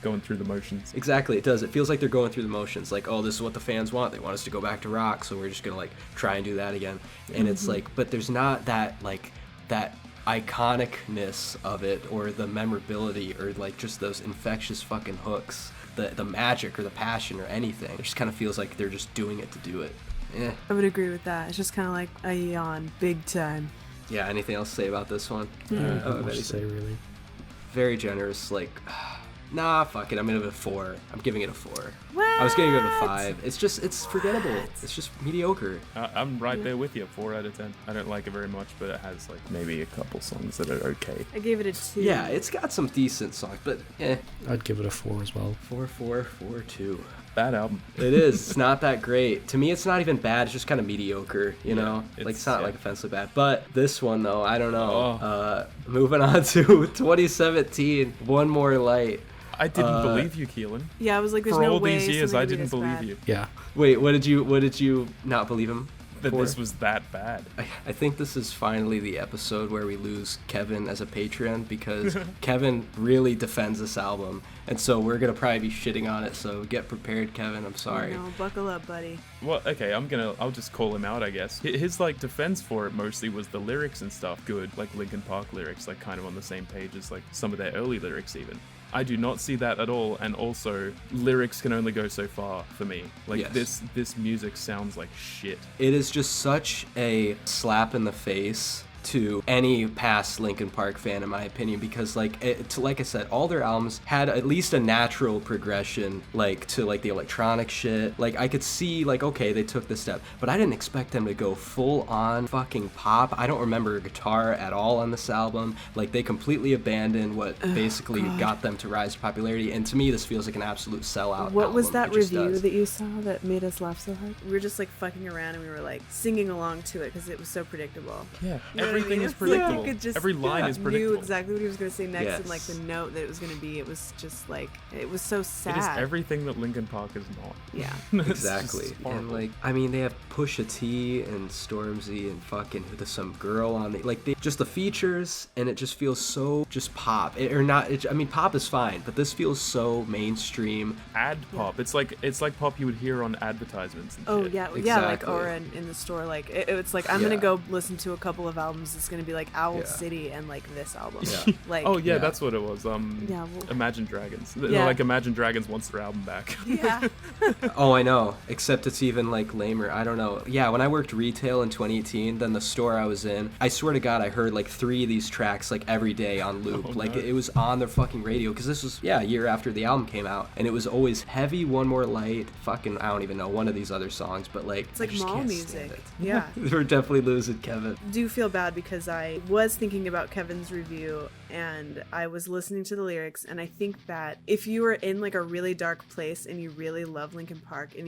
going through the motions. Exactly, it does. It feels like they're going through the motions. Like, oh, this is what the fans want. They want us to go back to rock, so we're just gonna like try and do that again. And it's like, but there's not that like that iconicness of it, or the memorability, or like just those infectious fucking hooks, the magic or the passion or anything. It just kind of feels like they're just doing it to do it. Yeah. I would agree with that. It's just kind of like a yawn, big time. Yeah. Anything else to say about this one? Not much to say, really. Very generous. Like, nah, fuck it. I'm giving it a 4. I'm giving it a 4. What? I was gonna give it a 5. It's forgettable. It's just mediocre. I'm right there with you, 4 out of 10. I don't like it very much, but it has like maybe a couple songs that are okay. I gave it a 2. Yeah, it's got some decent songs, but I'd give it a 4 as well. 4, 4, 4, 2. Bad album. It is. It's not that great. To me, it's not even bad. It's just kind of mediocre, you know? Like, it's not like offensively bad. But this one, though, I don't know. Moving on to 2017, One More Light. I didn't believe you, Keelan. Yeah, I was like, there's For no all way these years, something I could be didn't this believe bad. you. Yeah. Wait, what did you not believe him? That for? this was that bad. I think this is finally the episode where we lose Kevin as a Patreon, because Kevin really defends this album, and so we're gonna probably be shitting on it. So get prepared, Kevin. I'm sorry. No, buckle up, buddy. Well, okay, I'll just call him out, I guess. His like defense for it mostly was the lyrics and stuff. Good, like Linkin Park lyrics, like kind of on the same page as like some of their early lyrics even. I do not see that at all, and also lyrics can only go so far for me. Like Yes. this music sounds like shit. It is just such a slap in the face to any past Linkin Park fan, in my opinion, because like I said, all their albums had at least a natural progression, like to like the electronic shit. Like I could see like, okay, they took this step, but I didn't expect them to go full on fucking pop. I don't remember a guitar at all on this album. Like they completely abandoned what basically got them to rise to popularity, and to me this feels like an absolute sellout. What was album. that It just review does. that you saw that made us laugh so hard? We were just like fucking around and we were like singing along to it because it was so predictable. Yeah, You know what I everything mean? is It's like you predictable. could just- Every line is Knew predictable. exactly what he was going to say next, Yes. and like the note that it was going to be. It was just like, it was so sad. It is everything that Linkin Park is not. Yeah. It's Exactly. just And horrible. like, I mean, they have Pusha T and Stormzy and fucking there's some girl on the, like, just the features, and it just feels so just pop. I mean, pop is fine, but this feels so mainstream. ad pop. It's like pop you would hear on advertisements and Oh shit. yeah, yeah, like Exactly. or in the store, like it's like I'm gonna Yeah. go listen to a couple of albums. It's gonna be like Owl Yeah. City and like this album. Yeah. Like Oh yeah, Yeah. that's what it was. Yeah, well- Imagine Dragons. Yeah. Like Imagine Dragons wants their album back. yeah. Oh, I know. Except it's even like lamer. I don't know. Yeah, when I worked retail in 2018, then the store I was in, I swear to God, I heard like 3 of these tracks like every day on loop. Oh, like no. it was on their fucking radio, because this was a year after the album came out, and it was always heavy. One More Light. Fucking, I don't even know one of these other songs, but like It's like I just mall can't music. stand it. Yeah. We're definitely losing Kevin. Do feel bad because I was thinking about Kevin's review and I was listening to the lyrics, and I think that if you are in like a really dark place and you really love Linkin Park and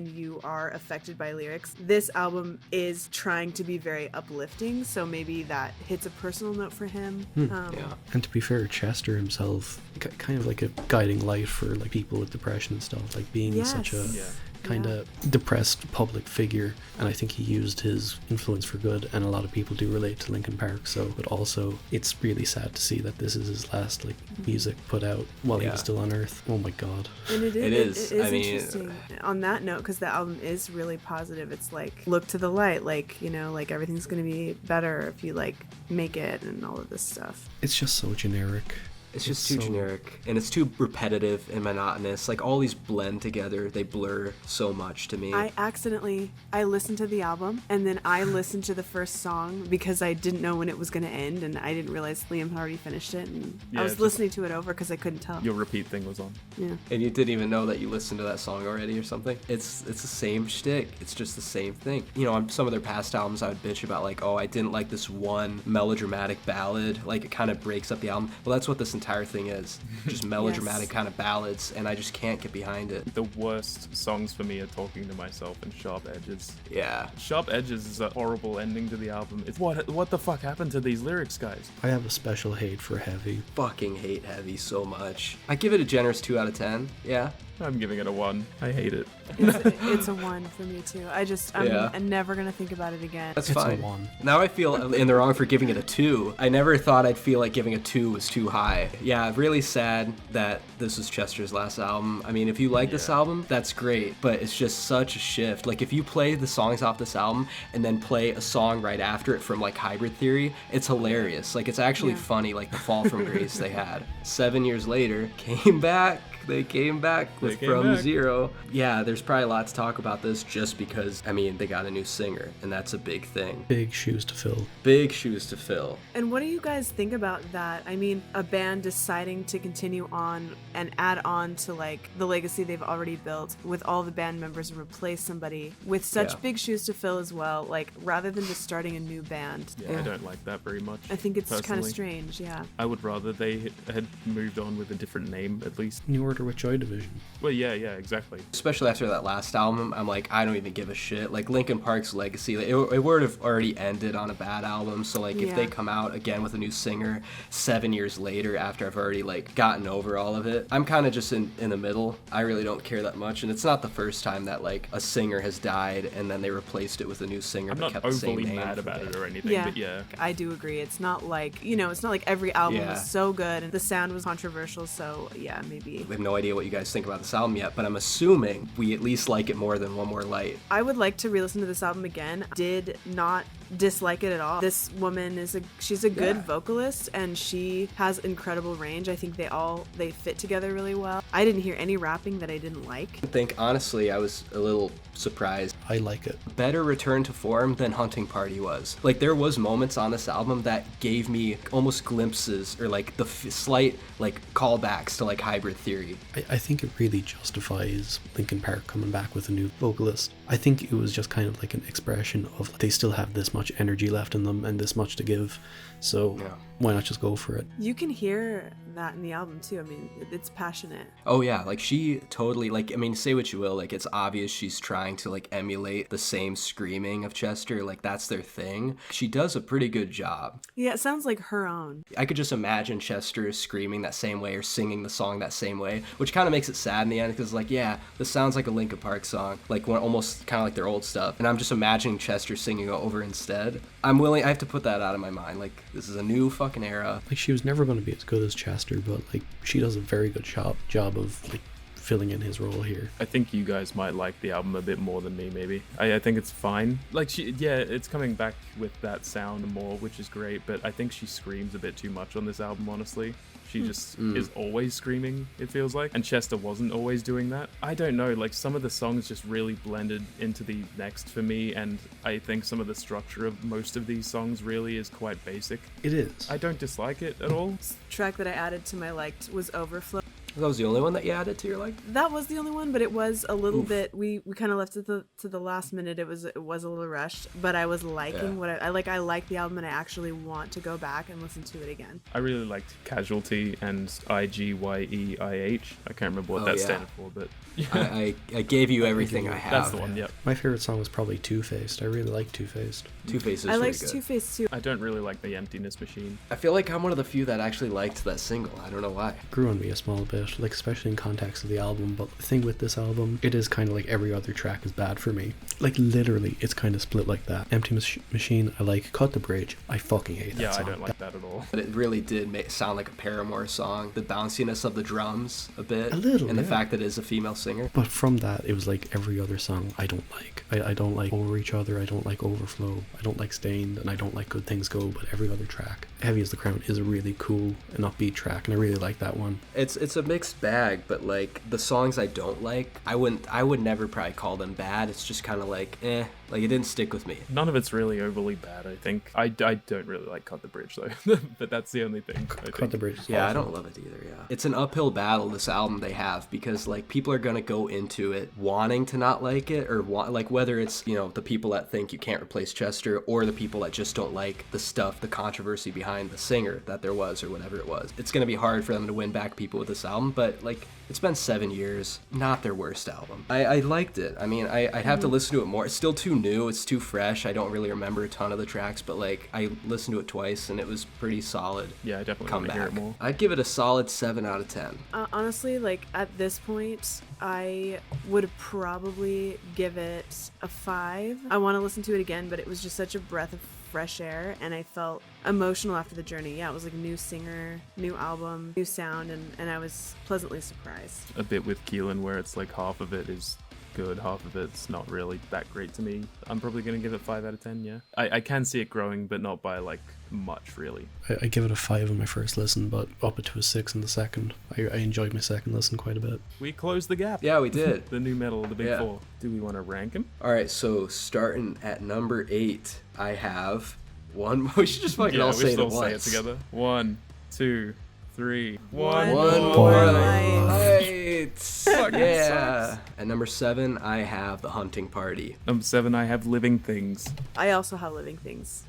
you are affected by lyrics, this album is trying to be very uplifting, so maybe that hits a personal note for him. Yeah. And to be fair, Chester himself, kind of like a guiding light for like people with depression and stuff, like being Yes. such a Yeah. kind of depressed public figure, and I think he used his influence for good, and a lot of people do relate to Linkin Park. So, but also it's really sad to see that this is his last like music put out while he Yeah. was still on Earth. Oh my God. And it It is. is. It is I mean, interesting on that note, because the album is really positive. It's like, look to the light, like, you know, like everything's gonna be better if you like make it and all of this stuff. It's just so generic. It's just too so- generic, and it's too repetitive and monotonous. Like, all these blend together, they blur so much to me. I listened to the album, and then I listened to the first song because I didn't know when it was going to end, and I didn't realize Liam had already finished it, and Yeah, I was just- listening to it over because I couldn't tell. Your repeat thing was on. Yeah. And you didn't even know that you listened to that song already or something. It's the same shtick. It's just the same thing. You know, on some of their past albums, I would bitch about like, oh, I didn't like this one melodramatic ballad. Like, it kind of breaks up the album. Well, that's what this entire thing is. Just melodramatic kind of ballads, and I just can't get behind it. The worst songs for me are Talking to Myself and Sharp Edges. Yeah. Sharp Edges is a horrible ending to the album. It's what the fuck happened to these lyrics, guys? I have a special hate for Heavy. Fucking hate Heavy so much. I give it a generous 2 out of 10. Yeah. I'm giving it a 1. I hate it. It's a 1 for me too. Yeah. I'm never gonna think about it again. That's It's a fine. 1. Now I feel in the wrong for giving it a 2. I never thought I'd feel like giving a 2 was too high. Yeah, really sad that this was Chester's last album. I mean, if you like this album, that's great, but it's just such a shift. Like, if you play the songs off this album and then play a song right after it from like Hybrid Theory, it's hilarious. Like, it's actually funny, like the fall from grace they had. 7 years later, came back. They came back with From Zero. Yeah, there's probably a lot to talk about this just because, I mean, they got a new singer, and that's a big thing. Big shoes to fill. Big shoes to fill. And what do you guys think about that? I mean, a band deciding to continue on and add on to like the legacy they've already built with all the band members and replace somebody with such big shoes to fill as well, like rather than just starting a new band. Yeah, I don't like that very much. I think it's kind of personally. strange, yeah. I would rather they had moved on with a different name, at least. New Order with Joy Division. Well, yeah, exactly. Especially after that last album, I'm like, I don't even give a shit. Like, Linkin Park's legacy, like, it would have already ended on a bad album. So, like, if they come out again with a new singer 7 years later after I've already, like, gotten over all of it, I'm kind of just in the middle. I really don't care that much. And it's not the first time that, like, a singer has died and then they replaced it with a new singer I'm but not kept the same overly name. mad for about the- it or anything, Yeah. but yeah. I do agree. It's not like, it's not like every album Yeah. was so good and the sound was controversial, so yeah, maybe. We have no idea what you guys think about this album yet, but I'm assuming we at least like it more than One More Light. I would like to re-listen to this album again. Did not dislike it at all. This woman she's a good vocalist and she has incredible range. I think they fit together really well. I didn't hear any rapping that I didn't like. I think, honestly, I was a little surprised. I like it. Better return to form than Hunting Party was. Like, there was moments on this album that gave me almost glimpses or like the slight like callbacks to like Hybrid Theory. I think it really justifies Linkin Park coming back with a new vocalist. I think it was just kind of like an expression of they still have this much energy left in them and this much to give. So why not just go for it? You can hear that in the album too. I mean, it's passionate. Oh yeah, like she totally, like, I mean, say what you will, like it's obvious she's trying to like emulate the same screaming of Chester, like that's their thing. She does a pretty good job. Yeah, it sounds like her own. I could just imagine Chester screaming that same way or singing the song that same way, which kind of makes it sad in the end because like, yeah, this sounds like a Linkin Park song, like one almost kind of like their old stuff, and I'm just imagining Chester singing it over instead. I have to put that out of my mind. Like, this is a new fucking era. Like, she was never going to be as good as Chester, but like she does a very good job of like filling in his role here. I think you guys might like the album a bit more than me, maybe. I think it's fine. Like, it's coming back with that sound more, which is great, but I think she screams a bit too much on this album, honestly. She just is always screaming, it feels like. And Chester wasn't always doing that. I don't know, like some of the songs just really blended into the next for me, and I think some of the structure of most of these songs really is quite basic. It is. I don't dislike it at all. Track that I added to my liked was Overflow. That was the only one that you added to your like? That was the only one, but it was a little bit. We kind of left it to the last minute. It was a little rushed, but I was liking what I like. I like the album, and I actually want to go back and listen to it again. I really liked Casualty and IGYEIH. I can't remember what that stands for, but I gave you everything I have. that's the one. Yep. My favorite song was probably Two-Faced. I really like Two-Faced. Two-Face is I really liked good. Two-Face too. I don't really like the Emptiness Machine. I feel like I'm one of the few that actually liked that single. I don't know why. Grew on me a small bit. it, like especially in context of the album. But the thing with this album, it is kind of like every other track is bad for me. Like literally, it's kind of split like that. Empty Machine, I like. Cut the Bridge, I fucking hate that song. I don't like that at all. But it really did sound like a Paramore song. The bounciness of the drums a bit. A little, and the yeah. fact that it is a female singer. But from that, it was like every other song I don't like. I don't like Over Each Other, I don't like Overflow, I don't like Stained, and I don't like Good Things Go, but every other track. Heavy as the Crown is a really cool and upbeat track, and I really like that one. It's a mixed bag, but like the songs I don't like, I would never probably call them bad. It's just kind of like, like it didn't stick with me. None of it's really overly bad, I think. I don't really like Cut the Bridge, though. But that's the only thing. Cut the Bridge is Yeah, awful. I don't love it either, yeah. It's an uphill battle, this album they have, because like people are gonna go into it wanting to not like it, or like whether it's, you know, the people that think you can't replace Chester, or the people that just don't like the stuff, the controversy behind the singer that there was, or whatever it was. It's gonna be hard for them to win back people with this album, but like, it's been 7 years, not their worst album. I liked it. I mean, I'd have to listen to it more. It's still too new, it's too fresh. I don't really remember a ton of the tracks, but like, I listened to it twice and it was pretty solid. Yeah, I definitely want to hear it more. I'd give it a solid 7 out of 10. Honestly, like at this point, I would probably give it a 5. I want to listen to it again, but it was just such a breath of fresh air, and I felt emotional after the journey. Yeah, it was like a new singer, new album, new sound, and I was pleasantly surprised. A bit with Keelan where it's like half of it is good, half of it's not really that great to me. I'm probably going to give it 5 out of 10, yeah. I can see it growing, but not by like much, really. I give it a 5 on my first listen, but up it to a 6 in the second. I enjoyed my second listen quite a bit. We closed the gap. Yeah, we did. The new metal, the big Yeah. 4. Do we want to rank them? All right, so starting at number 8, I have one. We should just fucking all say it at once. Say it together. 1, 2, 3. One One more more life. lights. Fucking Yeah. sucks. At number 7, I have The Hunting Party. Number 7, I have Living Things. I also have Living Things.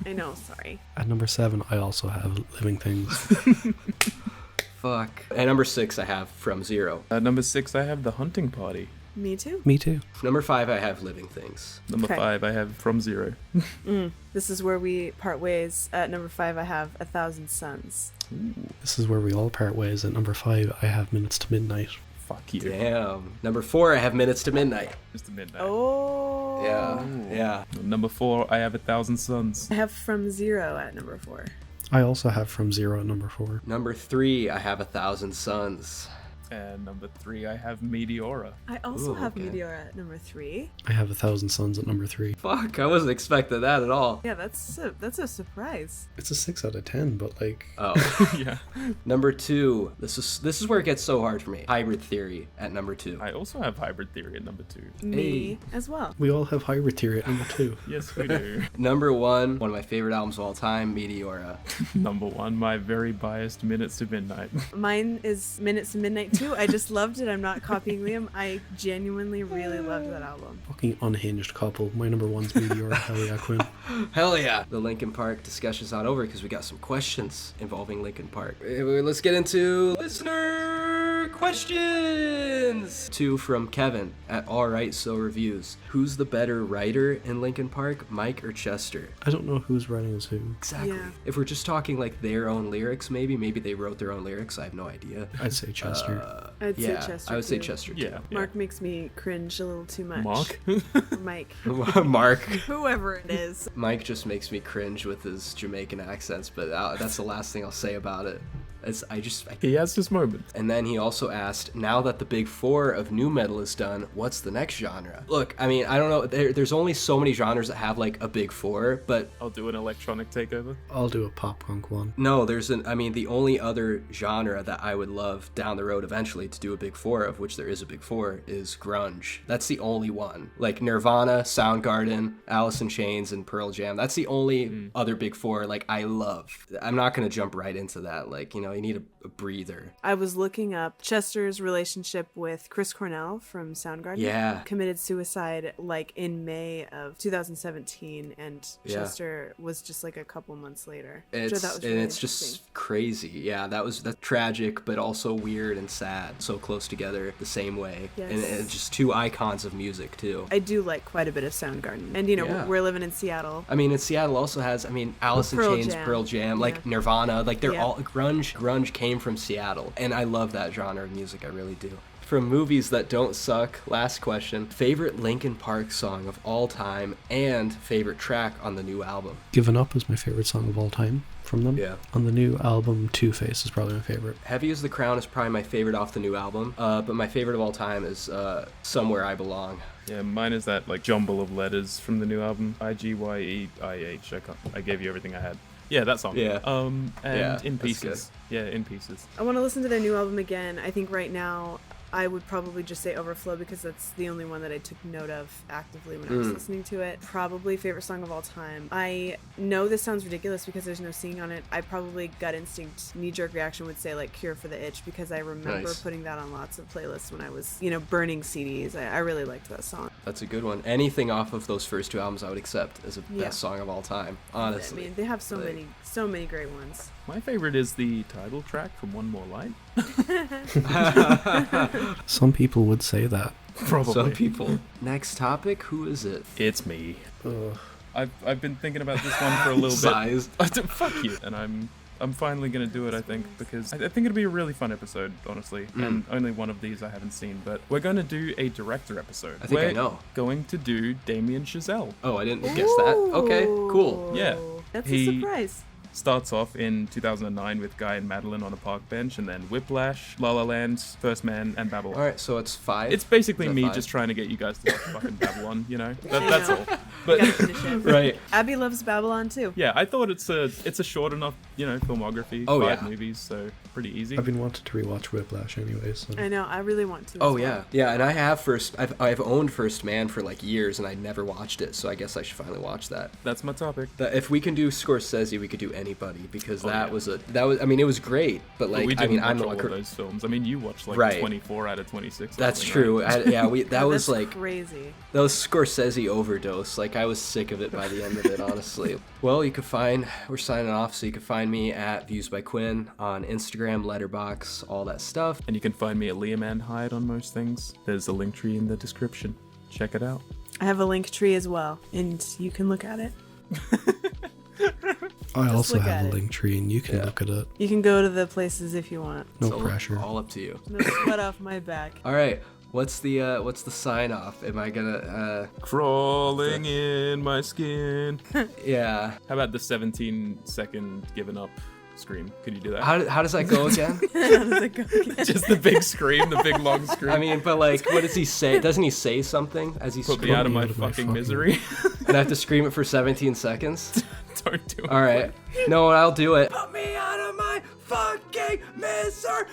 I know, sorry. At number 7, I also have Living Things. Fuck. At number 6, I have From Zero. At number 6, I have The Hunting Party. Me too. Me too. Number 5, I have Living Things. Number Okay. 5, I have From Zero. This is where we part ways. At number 5, I have 1,000 Suns. This is where we all part ways. At number 5, I have Minutes to Midnight. Fuck you. Damn. Number 4, I have Minutes to Midnight. Just a midnight. Oh. Yeah. Number 4, I have 1,000 Suns. I have From Zero at number 4. I also have From Zero at number 4. Number 3, I have 1,000 Suns. And number 3, I have Meteora. I also Ooh, have okay. Meteora at number 3. I have 1,000 Suns at number 3. Fuck, I wasn't expecting that at all. Yeah, that's a surprise. It's a 6 out of 10, but like... Oh. Yeah. Number 2, this is where it gets so hard for me. Hybrid Theory at number 2. I also have Hybrid Theory at number 2. Me as well. We all have Hybrid Theory at number 2. Yes, we do. Number 1, one of my favorite albums of all time, Meteora. Number 1, my very biased Minutes to Midnight. Mine is Minutes to Midnight too. I just loved it. I'm not copying Liam. I genuinely really loved that album. Fucking unhinged couple. My number 1's Meteora. Hell yeah, Quinn. Hell yeah. The Linkin Park discussion's not over because we got some questions involving Linkin Park. Let's get into listener questions. 2 from Kevin at Alright So Reviews. Who's the better writer in Linkin Park, Mike or Chester? I don't know who's writing as who. Exactly. Yeah. If we're just talking like their own lyrics, maybe they wrote their own lyrics. I have no idea. I'd say Chester. I'd say Yeah, Chester I would say too. Chester too. Yeah. Mark makes me cringe a little too much. Mark? Mike. Mark. Whoever it is. Mike just makes me cringe with his Jamaican accents, but that's the last thing I'll say about it. I He has his moment. And then he also asked, now that the big 4 of new metal is done, what's the next genre? Look, I mean, I don't know. There's only so many genres that have like a big 4, but I'll do an electronic takeover. I'll do a pop punk one. no, the only other genre that I would love down the road eventually to do a big 4 of, which there is a big 4, is grunge. That's the only one. Like Nirvana, Soundgarden, Alice in Chains, and Pearl Jam. That's the only other big 4 like I love. I'm not gonna jump right into that. Like, you know, you need a breather. I was looking up Chester's relationship with Chris Cornell from Soundgarden. Yeah. Committed suicide like in May of 2017, and Yeah. Chester was just like a couple months later. which I It's thought was and really it's interesting. just crazy. Yeah, that's tragic, but also weird and sad. So close together the same way. Yes. And just 2 icons of music too. I do like quite a bit of Soundgarden, and you know Yeah. we're living in Seattle. I mean, in Seattle also has, Alice in Pearl Chains, Jam. Pearl Jam, like Yeah. Nirvana, like they're Yeah. all grunge grunge came from Seattle, and I love that genre of music, I really do. From movies that don't suck, last question, favorite Linkin Park song of all time and favorite track on the new album? Given Up is my favorite song of all time from them. Yeah. On the new album, Two-Face is probably my favorite. Heavy as the Crown is probably my favorite off the new album, but my favorite of all time is Somewhere I Belong. Yeah, mine is that like jumble of letters from the new album. IGYEIH. I gave you everything I had. Yeah, that song. Yeah. And Yeah, In that's Pieces. Yeah, In Pieces. I want to listen to their new album again. I think right now I would probably just say Overflow because that's the only one that I took note of actively when I was listening to it. Probably favorite song of all time. I know this sounds ridiculous because there's no singing on it. I probably gut instinct, knee-jerk reaction would say like Cure for the Itch because I remember putting that on lots of playlists when I was, burning CDs. I really liked that song. That's a good one. Anything off of those first two albums I would accept as a best song of all time, honestly. I mean, they have so many great ones. My favorite is the title track from One More Light. Some people would say that. Probably. Some people. Next topic, who is it? It's me. Ugh. I've been thinking about this one for a little Size. bit. Fuck you. And I'm finally gonna do it, I think, because I think it'll be a really fun episode, honestly. And only one of these I haven't seen, but we're gonna do a director episode. I think I know. Going to do Damien Chazelle. Oh, I didn't guess that. Okay, cool. Yeah. That's a surprise. Starts off in 2009 with Guy and Madeline on a park bench, and then Whiplash, La La Land, First Man, and Babylon. All right, so it's 5. It's basically Is that me 5? just trying to get you guys to watch fucking Babylon, that's know. all. Gotta But finish it. Right. Abby loves Babylon too. yeah, I thought it's a short enough, filmography. Oh, 5 yeah. movies, so pretty easy. I've been wanting to rewatch Whiplash anyways. So. I know. I really want to. Oh as well. yeah, and I have I've owned First Man for like years, and I never watched it, so I guess I should finally watch that. That's my topic. If we can do Scorsese, we could do anybody because that yeah. was I mean, it was great, but like we didn't I'm watch not all of those films. I mean, you watched like Right. 24 out of 26. or That's something, true. right? That was That's like crazy. that was Scorsese overdose. Like I was sick of it by the end of it, honestly. Well, we're signing off, so you can find me at Views by Quinn on Instagram, Letterboxd, all that stuff. And you can find me at Liam and Hyde on most things. There's a link tree in the description. Check it out. I have a link tree as well, and you can look at it. I also look at have a it. link tree, and you can look at it. You can go to the places if you want. No So, pressure. All up to you. No sweat off my back. All right. What's the sign off? Am I gonna Crawling in my skin. yeah. How about the 17-second giving up scream? Could you do that? How does that go again? How does it go again? Just the big scream, the big long scream. I mean, but like, what does he say? Doesn't he say something as he Put me screams? out of my out of my fucking fucking- misery. And I have to scream it for 17 seconds? Don't do it. All right. No, I'll do it. Put me out of my fucking misery!